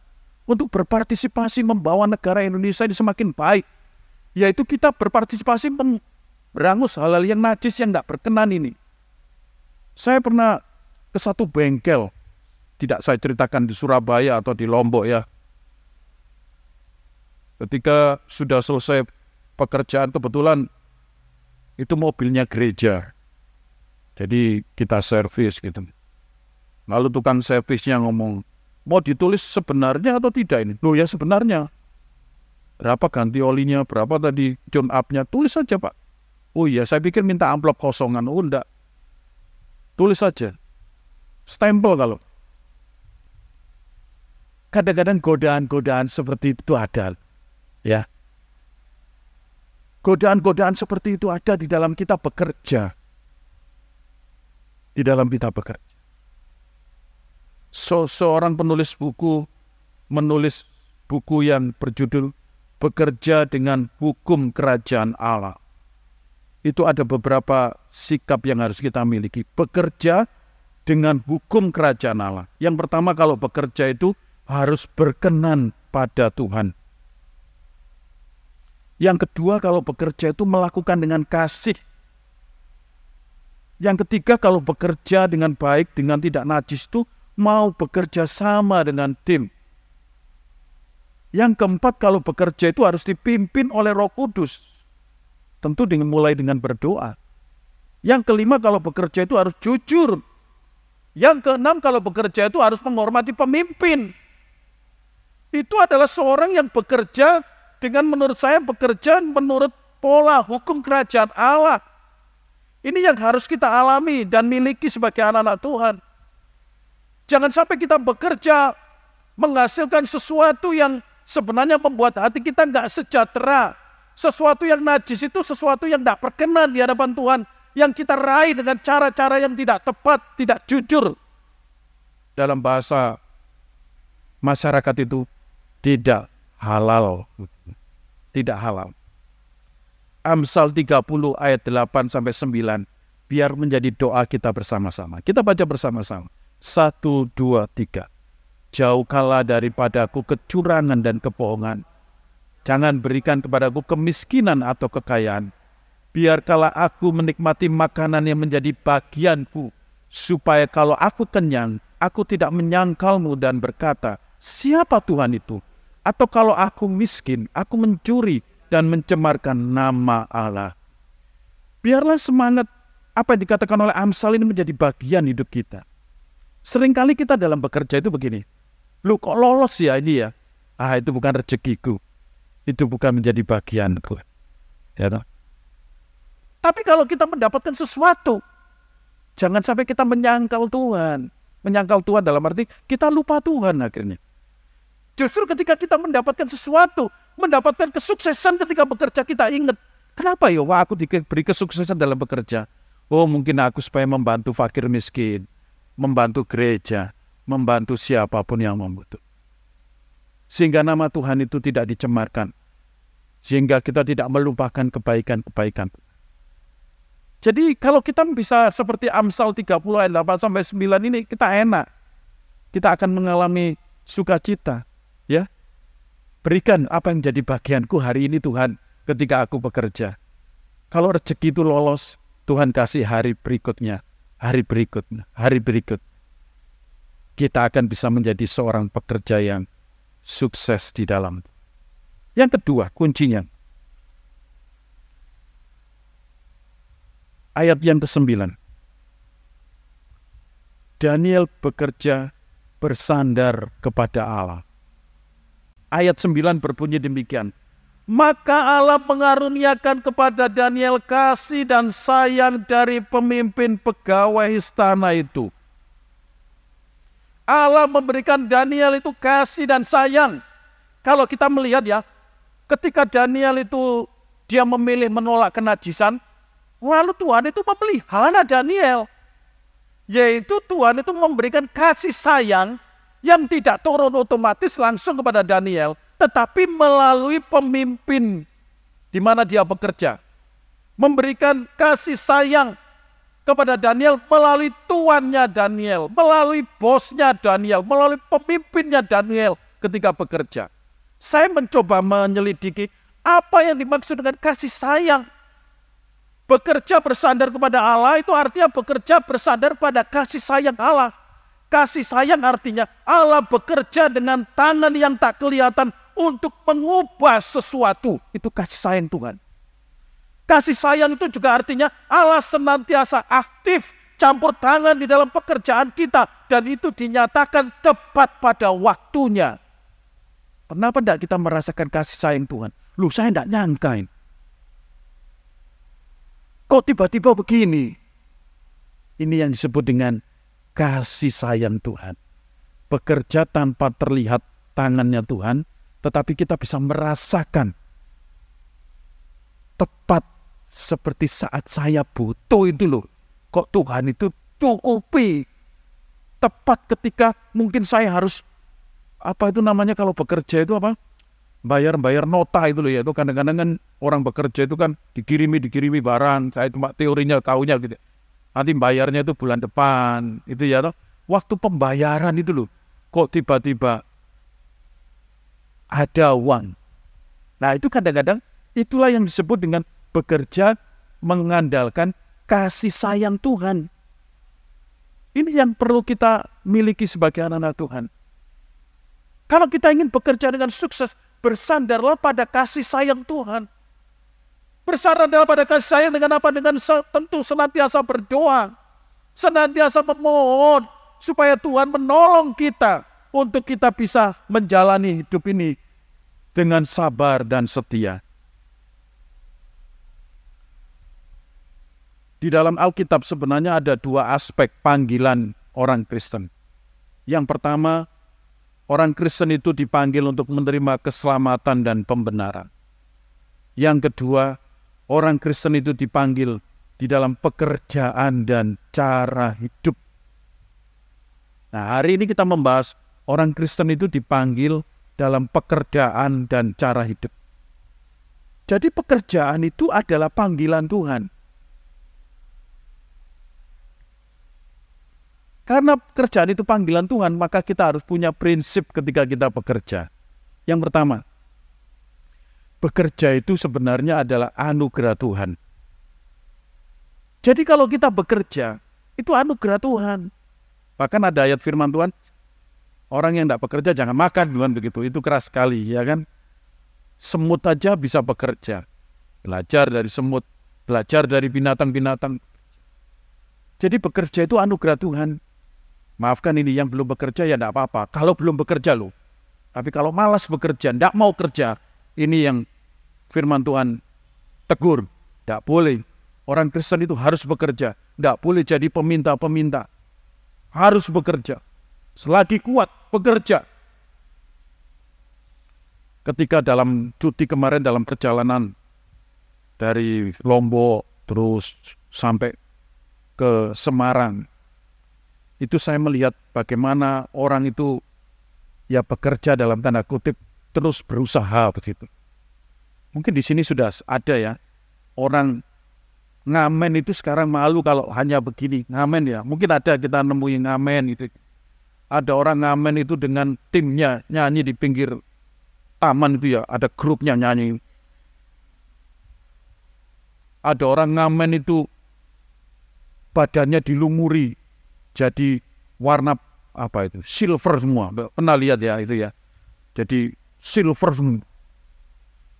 untuk berpartisipasi membawa negara Indonesia ini semakin baik. Yaitu kita berpartisipasi berangus hal-hal yang najis yang tidak berkenan ini. Saya pernah ke satu bengkel, tidak saya ceritakan di Surabaya atau di Lombok ya. Ketika sudah selesai pekerjaan, kebetulan itu mobilnya gereja. Jadi kita servis gitu. Lalu tukang servisnya ngomong, mau ditulis sebenarnya atau tidak ini? Loh ya sebenarnya. Berapa ganti olinya, berapa tadi tune up-nya, tulis saja Pak. Oh iya, saya pikir minta amplop kosongan. Oh enggak. Tulis saja. Stempel kalau. Kadang-kadang godaan-godaan seperti itu ada. Ya. Godaan-godaan seperti itu ada di dalam kita bekerja. Di dalam kita bekerja. Seorang penulis buku menulis buku yang berjudul Bekerja dengan Hukum Kerajaan Allah. Itu ada beberapa sikap yang harus kita miliki. Bekerja dengan hukum kerajaan Allah. Yang pertama, kalau bekerja itu harus berkenan pada Tuhan. Yang kedua, kalau bekerja itu melakukan dengan kasih. Yang ketiga, kalau bekerja dengan baik, dengan tidak najis itu mau bekerja sama dengan tim. Yang keempat, kalau bekerja itu harus dipimpin oleh Roh Kudus. Tentu mulai dengan berdoa. Yang kelima, kalau bekerja itu harus jujur. Yang keenam, kalau bekerja itu harus menghormati pemimpin. Itu adalah seorang yang bekerja dengan menurut saya bekerja menurut pola hukum kerajaan Allah. Ini yang harus kita alami dan miliki sebagai anak-anak Tuhan. Jangan sampai kita bekerja menghasilkan sesuatu yang sebenarnya membuat hati kita nggak sejahtera. Sesuatu yang najis itu sesuatu yang tidak berkenan di hadapan Tuhan. Yang kita raih dengan cara-cara yang tidak tepat, tidak jujur. Dalam bahasa masyarakat itu tidak halal. Tidak halal. Amsal 30 ayat 8 sampai 9. Biar menjadi doa kita bersama-sama. Kita baca bersama-sama. 1, 2, 3. Jauhkanlah daripadaku kecurangan dan kebohongan. Jangan berikan kepadaku kemiskinan atau kekayaan. Biarkanlah aku menikmati makanan yang menjadi bagianku, supaya kalau aku kenyang, aku tidak menyangkalmu dan berkata, siapa Tuhan itu? Atau kalau aku miskin, aku mencuri dan mencemarkan nama Allah. Biarlah semangat apa yang dikatakan oleh Amsal ini menjadi bagian hidup kita. Seringkali kita dalam bekerja itu begini, lu kok lolos ya ini ya? Itu bukan rezekiku, itu bukan menjadi bagianku. Ya toh? Tapi kalau kita mendapatkan sesuatu, jangan sampai kita menyangkal Tuhan. Menyangkal Tuhan dalam arti kita lupa Tuhan akhirnya. Justru ketika kita mendapatkan sesuatu, mendapatkan kesuksesan ketika bekerja, kita ingat, kenapa ya aku diberi kesuksesan dalam bekerja? Oh mungkin aku supaya membantu fakir miskin, membantu gereja, membantu siapapun yang membutuhkan. Sehingga nama Tuhan itu tidak dicemarkan. Sehingga kita tidak melupakan kebaikan-kebaikan. Jadi kalau kita bisa seperti Amsal 30 ayat 8 sampai 9 ini, kita enak. Kita akan mengalami sukacita. Ya, berikan apa yang menjadi bagianku hari ini Tuhan ketika aku bekerja. Kalau rezeki itu lolos, Tuhan kasih hari berikutnya, hari berikutnya, hari berikut. Kita akan bisa menjadi seorang pekerja yang sukses di dalam. Yang kedua, kuncinya. Ayat yang ke-9. Daniel bekerja bersandar kepada Allah. Ayat 9 berbunyi demikian. Maka Allah mengaruniakan kepada Daniel kasih dan sayang dari pemimpin pegawai istana itu. Allah memberikan Daniel itu kasih dan sayang. Kalau kita melihat ya, ketika Daniel itu dia memilih menolak kenajisan, lalu Tuhan itu memelihara Daniel. Yaitu Tuhan itu memberikan kasih sayang yang tidak turun otomatis langsung kepada Daniel, tetapi melalui pemimpin di mana dia bekerja. Memberikan kasih sayang kepada Daniel melalui tuannya Daniel, melalui bosnya Daniel, melalui pemimpinnya Daniel ketika bekerja. Saya mencoba menyelidiki apa yang dimaksud dengan kasih sayang. Bekerja bersandar kepada Allah itu artinya bekerja bersandar pada kasih sayang Allah. Kasih sayang artinya Allah bekerja dengan tangan yang tak kelihatan untuk mengubah sesuatu. Itu kasih sayang Tuhan. Kasih sayang itu juga artinya Allah senantiasa aktif campur tangan di dalam pekerjaan kita. Dan itu dinyatakan tepat pada waktunya. Kenapa tidak kita merasakan kasih sayang Tuhan? Loh, saya tidak nyangkain. Kok tiba-tiba begini? Ini yang disebut dengan kasih sayang Tuhan. Bekerja tanpa terlihat tangannya Tuhan, tetapi kita bisa merasakan tepat seperti saat saya butuh itu loh. Kok Tuhan itu cukupi. Tepat ketika mungkin saya harus, apa itu namanya kalau bekerja itu apa? Bayar nota itu loh ya. Itu kadang-kadang kan orang bekerja itu kan dikirimi barang. Saya cuma teorinya tahunya gitu. Nanti bayarnya itu bulan depan, itu ya toh. Waktu pembayaran itu loh, kok tiba-tiba ada uang. Nah itu kadang-kadang itulah yang disebut dengan bekerja mengandalkan kasih sayang Tuhan. Ini yang perlu kita miliki sebagai anak-anak Tuhan. Kalau kita ingin bekerja dengan sukses, bersandarlah pada kasih sayang Tuhan. Bersandar pada kasih sayang dengan apa? Dengan tentu senantiasa berdoa. Senantiasa memohon supaya Tuhan menolong kita untuk kita bisa menjalani hidup ini dengan sabar dan setia. Di dalam Alkitab sebenarnya ada dua aspek panggilan orang Kristen. Yang pertama, orang Kristen itu dipanggil untuk menerima keselamatan dan pembenaran. Yang kedua, orang Kristen itu dipanggil di dalam pekerjaan dan cara hidup. Nah, hari ini kita membahas orang Kristen itu dipanggil dalam pekerjaan dan cara hidup. Jadi pekerjaan itu adalah panggilan Tuhan. Karena pekerjaan itu panggilan Tuhan, maka kita harus punya prinsip ketika kita bekerja. Yang pertama, bekerja itu sebenarnya adalah anugerah Tuhan. Jadi kalau kita bekerja, itu anugerah Tuhan. Bahkan ada ayat firman Tuhan, orang yang tidak bekerja jangan makan, Tuhan begitu. Itu keras sekali, ya kan? Semut aja bisa bekerja. Belajar dari semut, belajar dari binatang-binatang. Jadi bekerja itu anugerah Tuhan. Maafkan ini yang belum bekerja ya tidak apa-apa. Kalau belum bekerja loh. Tapi kalau malas bekerja, tidak mau kerja, ini yang firman Tuhan tegur. Tidak boleh. Orang Kristen itu harus bekerja. Tidak boleh jadi peminta-peminta. Harus bekerja. Selagi kuat, bekerja. Ketika dalam cuti kemarin dalam perjalanan dari Lombok terus sampai ke Semarang, itu saya melihat bagaimana orang itu ya bekerja dalam tanda kutip terus berusaha begitu. Mungkin di sini sudah ada ya orang ngamen itu sekarang malu kalau hanya begini ngamen ya. Mungkin ada kita nemuin ngamen itu. Ada orang ngamen itu dengan timnya nyanyi di pinggir taman itu ya, ada grupnya nyanyi. Ada orang ngamen itu badannya dilumuri jadi warna apa itu? Silver semua. Pernah lihat ya itu ya. Jadi silver semua.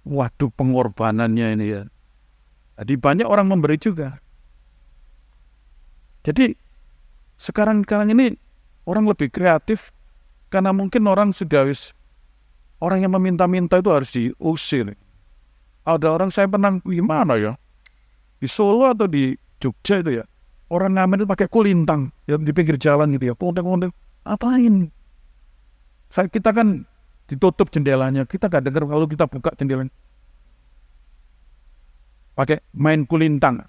Waduh pengorbanannya ini ya. Jadi banyak orang memberi juga. Jadi sekarang ini orang lebih kreatif karena mungkin orang sudah orang yang meminta-minta itu harus diusir. Ada orang saya pernah gimana ya? Di Solo atau di Jogja itu ya. Orang ngamen itu pakai kulintang ya, di pinggir jalan gitu ya. Ponteng-ponteng. Apain? Kita kan ditutup jendelanya. Kita gak dengar kalau kita buka jendelanya. Pakai main kulintang.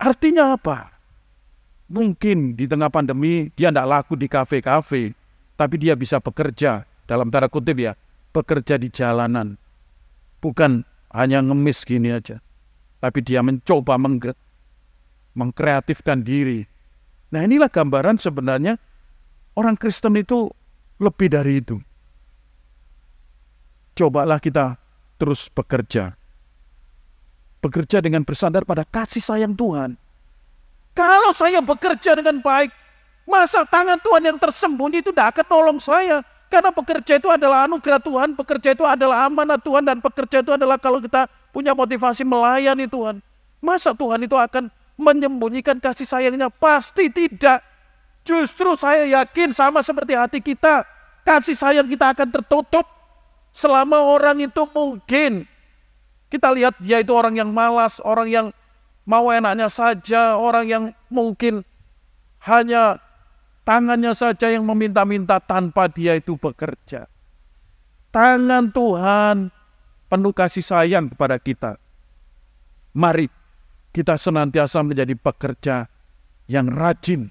Artinya apa? Mungkin di tengah pandemi dia tidak laku di kafe-kafe. Tapi dia bisa bekerja. Dalam tanda kutip ya. Bekerja di jalanan. Bukan hanya ngemis gini aja. Tapi dia mencoba mengkreatifkan diri. Nah inilah gambaran sebenarnya orang Kristen itu lebih dari itu. Cobalah kita terus bekerja. Bekerja dengan bersandar pada kasih sayang Tuhan. Kalau saya bekerja dengan baik, masa tangan Tuhan yang tersembunyi itu tidak akan nolong saya. Karena bekerja itu adalah anugerah Tuhan, bekerja itu adalah amanat Tuhan, dan bekerja itu adalah kalau kita punya motivasi melayani Tuhan. Masa Tuhan itu akan menyembunyikan kasih sayangnya? Pasti tidak. Justru saya yakin sama seperti hati kita, kasih sayang kita akan tertutup selama orang itu mungkin kita lihat dia itu orang yang malas, orang yang mau enaknya saja, orang yang mungkin hanya tangannya saja yang meminta-minta tanpa dia itu bekerja. Tangan Tuhan penuh kasih sayang kepada kita. Mari kita senantiasa menjadi pekerja yang rajin,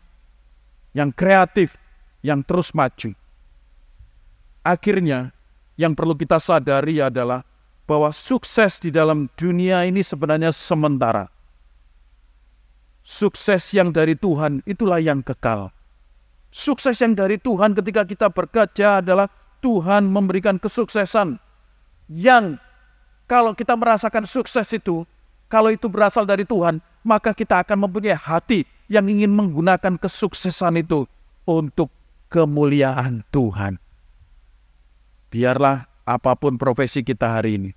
yang kreatif, yang terus maju. Akhirnya, yang perlu kita sadari adalah bahwa sukses di dalam dunia ini sebenarnya sementara. Sukses yang dari Tuhan itulah yang kekal. Sukses yang dari Tuhan ketika kita bekerja adalah Tuhan memberikan kesuksesan yang kalau kita merasakan sukses itu, kalau itu berasal dari Tuhan, maka kita akan mempunyai hati yang ingin menggunakan kesuksesan itu untuk kemuliaan Tuhan. Biarlah apapun profesi kita hari ini,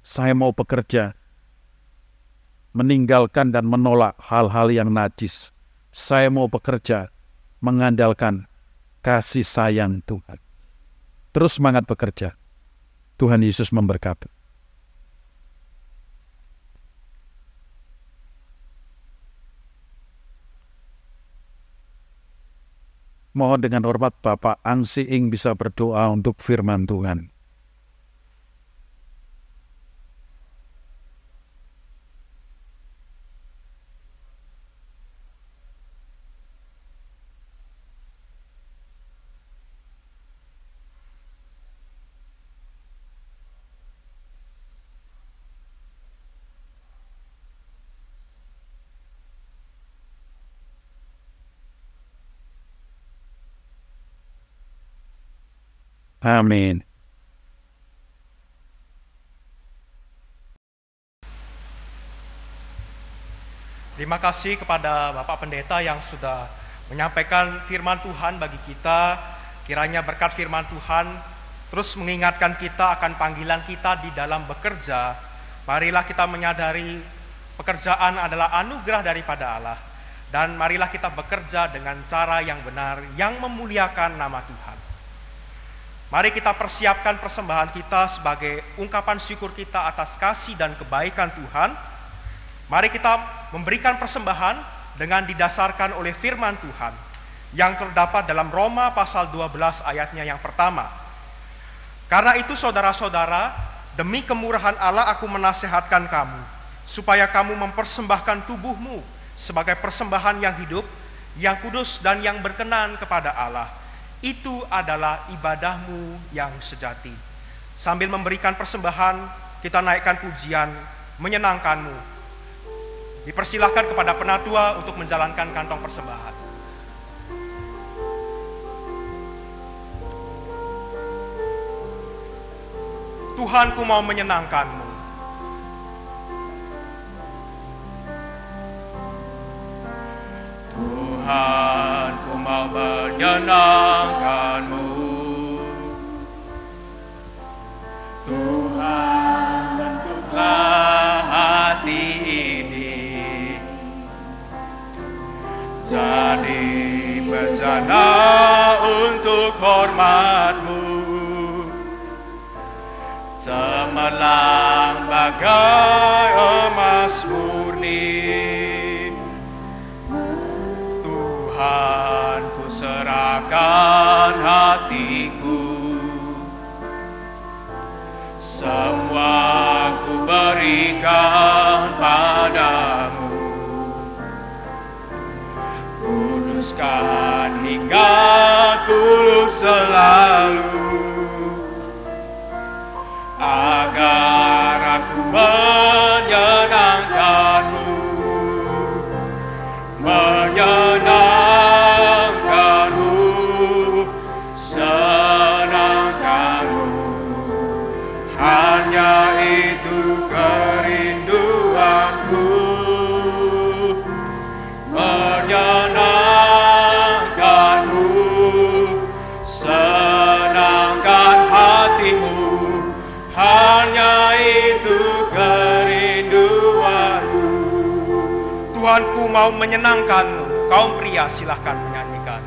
saya mau bekerja, meninggalkan dan menolak hal-hal yang najis. Saya mau bekerja, mengandalkan kasih sayang Tuhan. Terus semangat bekerja. Tuhan Yesus memberkati. Mohon dengan hormat Bapak Angsi Ing bisa berdoa untuk firman Tuhan. Amin. Terima kasih kepada Bapak Pendeta yang sudah menyampaikan firman Tuhan bagi kita. Kiranya berkat firman Tuhan terus mengingatkan kita akan panggilan kita di dalam bekerja. Marilah kita menyadari pekerjaan adalah anugerah daripada Allah. Dan marilah kita bekerja dengan cara yang benar, yang memuliakan nama Tuhan. Mari kita persiapkan persembahan kita sebagai ungkapan syukur kita atas kasih dan kebaikan Tuhan. Mari kita memberikan persembahan dengan didasarkan oleh firman Tuhan yang terdapat dalam Roma pasal 12 ayatnya yang pertama. Karena itu saudara-saudara, demi kemurahan Allah aku menasihatkan kamu, supaya kamu mempersembahkan tubuhmu sebagai persembahan yang hidup, yang kudus dan yang berkenan kepada Allah. Itu adalah ibadahmu yang sejati. Sambil memberikan persembahan, kita naikkan pujian, menyenangkanmu. Dipersilahkan kepada penatua untuk menjalankan kantong persembahan. Tuhanku mau menyenangkanmu. Tuhanku mau menyenangkanmu. Tuhan bentuklah hati ini jadi bejana untuk hormat-Mu. Cemerlang bagai emas murni. Tuhan, ku serahkan hatiku, semua ku berikan padamu. Kuduskan hingga tulus selalu, agar aku menyenangkan-Mu, menyenangkan-Mu, senangkan-Mu. Hanya itu kerinduanku, menyenangkan-Mu, senangkan hatimu. Hanya itu kerinduanku. Tuhanku mau menyenangkanmu. Kaum pria silahkan menyanyikan.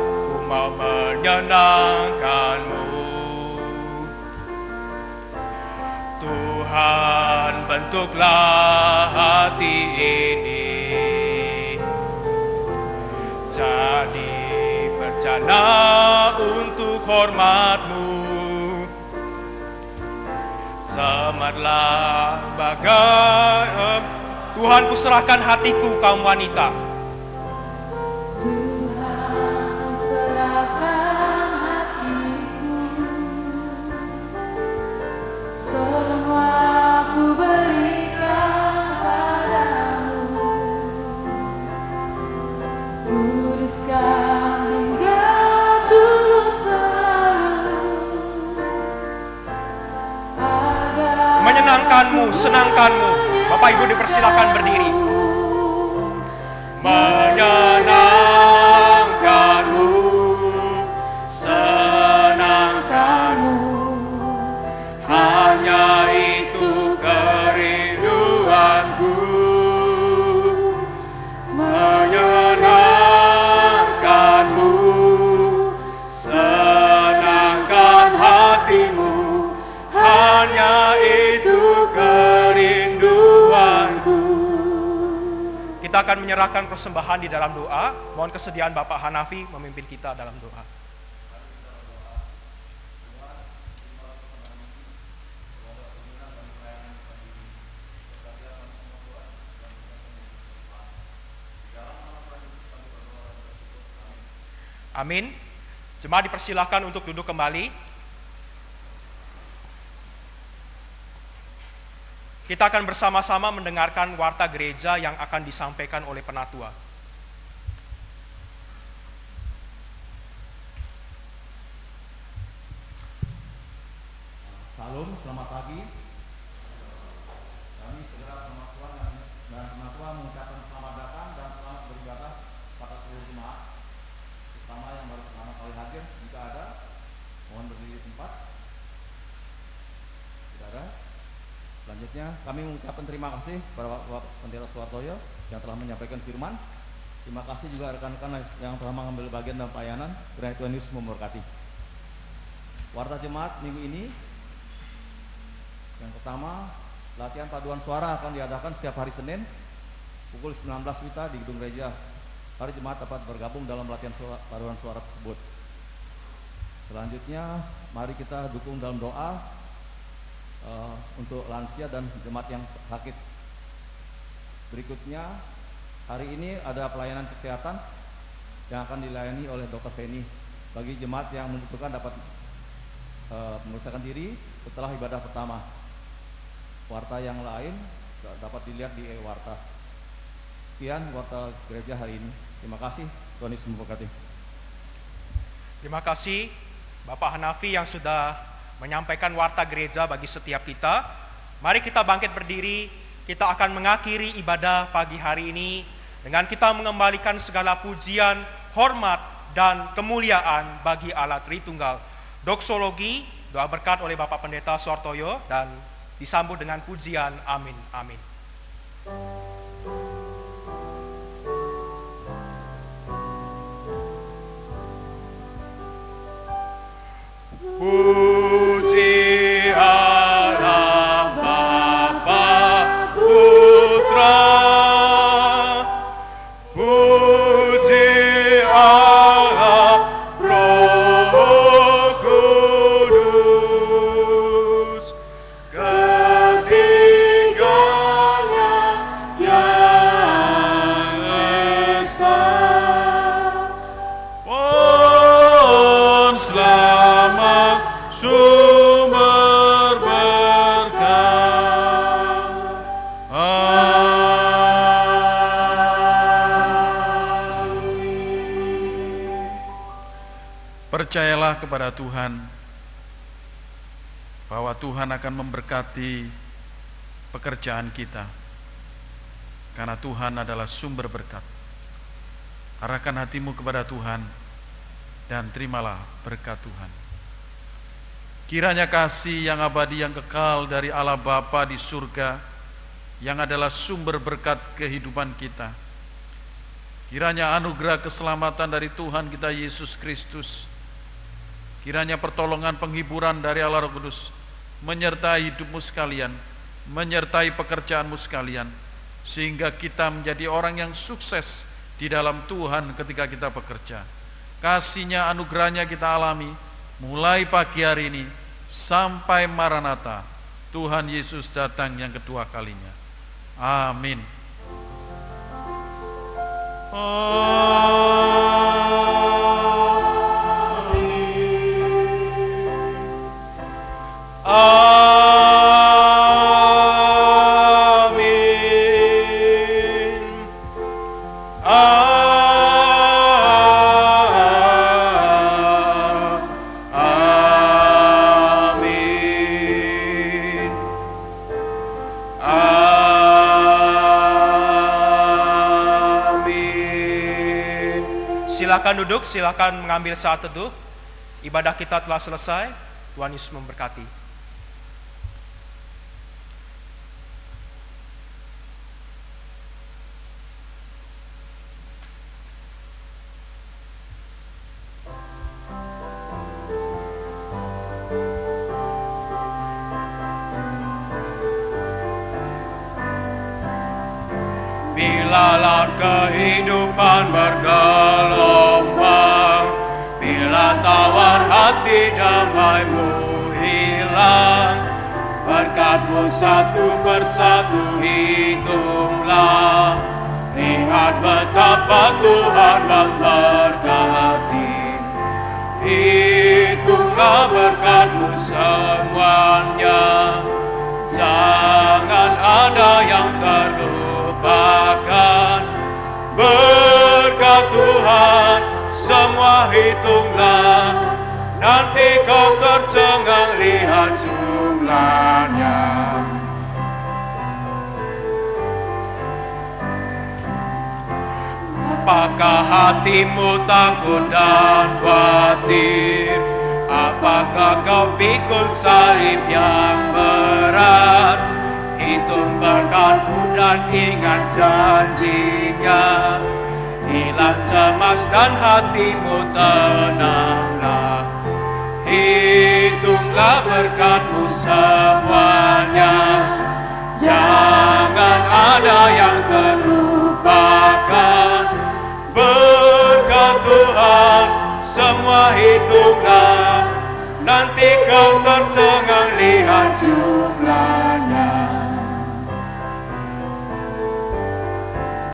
Ku mau menyenangkanmu. Tuhan, bentuklah hati ini jadi berjana untuk hormat-Mu. Cemerlang bagai Tuhan, ku serahkan hatiku, kaum wanita. Tuhan, ku serahkan hatiku, semua ku berikan padamu. Kuduskan hingga tulus selalu, agar Menyenangkan-Mu, senangkan-Mu. Bapak Ibu dipersilakan berdiri. Menyenangkan-Mu, senangkan-Mu. Hanya itu kerinduanku. Menyenangkan-Mu, akan menyerahkan persembahan di dalam doa. Mohon kesediaan Bapak Hanafi memimpin kita dalam doa. Amin. Jemaat dipersilakan untuk duduk kembali. Kita akan bersama-sama mendengarkan warta gereja yang akan disampaikan oleh penatua. Salam, selamat pagi. Kami segera selamat Tuhan dan penatua mengucapkan selamat datang dan selamat beribadah pada seluruh jemaat, terutama yang baru pertama kali hadir. Jika ada, mohon berdiri di tempat. Tidak ada. Selanjutnya, kami mengucapkan terima kasih kepada Bapak Pendeta Suwartoyo yang telah menyampaikan firman. Terima kasih juga rekan-rekan yang telah mengambil bagian dalam pelayanan. Kiranya Tuhan Yesus memberkati. Warta jemaat minggu ini, yang pertama, latihan paduan suara akan diadakan setiap hari Senin pukul 19 WITA di gedung gereja. Hari jemaat dapat bergabung dalam latihan paduan suara tersebut. Selanjutnya, mari kita dukung dalam doa untuk lansia dan jemaat yang sakit. Berikutnya, hari ini ada pelayanan kesehatan yang akan dilayani oleh Dr. Feni. Bagi jemaat yang membutuhkan dapat memeriksakan diri setelah ibadah pertama. Warta yang lain dapat dilihat di warta. Sekian warta gereja hari ini. Terima kasih. Tuhan Yesus memberkati. Terima kasih Bapak Hanafi yang sudah menyampaikan warta gereja bagi setiap kita. Mari kita bangkit berdiri. Kita akan mengakhiri ibadah pagi hari ini dengan kita mengembalikan segala pujian, hormat, dan kemuliaan bagi Allah Tritunggal. Doksologi, doa berkat oleh Bapak Pendeta Suwartoyo dan disambut dengan pujian. Amin. Amin. Puji Allah Bapa Putra, puji Allah Roh Kudus, ketiganya yang esa. Pohon selamat sumber berkah. Amin. Percayalah kepada Tuhan bahwa Tuhan akan memberkati pekerjaan kita, karena Tuhan adalah sumber berkat. Arahkan hatimu kepada Tuhan dan terimalah berkat Tuhan. Kiranya kasih yang abadi yang kekal dari Allah Bapa di surga, yang adalah sumber berkat kehidupan kita, kiranya anugerah keselamatan dari Tuhan kita Yesus Kristus, kiranya pertolongan penghiburan dari Allah Roh Kudus menyertai hidupmu sekalian, menyertai pekerjaanmu sekalian, sehingga kita menjadi orang yang sukses di dalam Tuhan ketika kita bekerja. Kasih-Nya, anugerah-Nya kita alami mulai pagi hari ini sampai Maranatha, Tuhan Yesus datang yang kedua kalinya. Amin. Silakan duduk, silakan mengambil saat teduh. Ibadah kita telah selesai. Tuhan Yesus memberkati. Bila Bila laut kehidupan bergelombang, bila tawar hati damaimu hilang, berkatmu satu persatu hitunglah. Lihat betapa Tuhan memberkati. Hitunglah berkatmu semuanya, jangan ada yang terlupakan. Berkat Tuhan semua hitunglah, nanti kau tercengang lihat jumlahnya. Apakah hatimu takut dan khawatir? Apakah kau pikul salib yang berat? Hitung berkatmu dan ingat janjinya. Hilang cemas dan hatimu tenanglah. Hitunglah berkatmu semuanya, jangan ada yang terlupakan. Berkat Tuhan semua hitunglah, nanti kau tercengang lihat jumlah.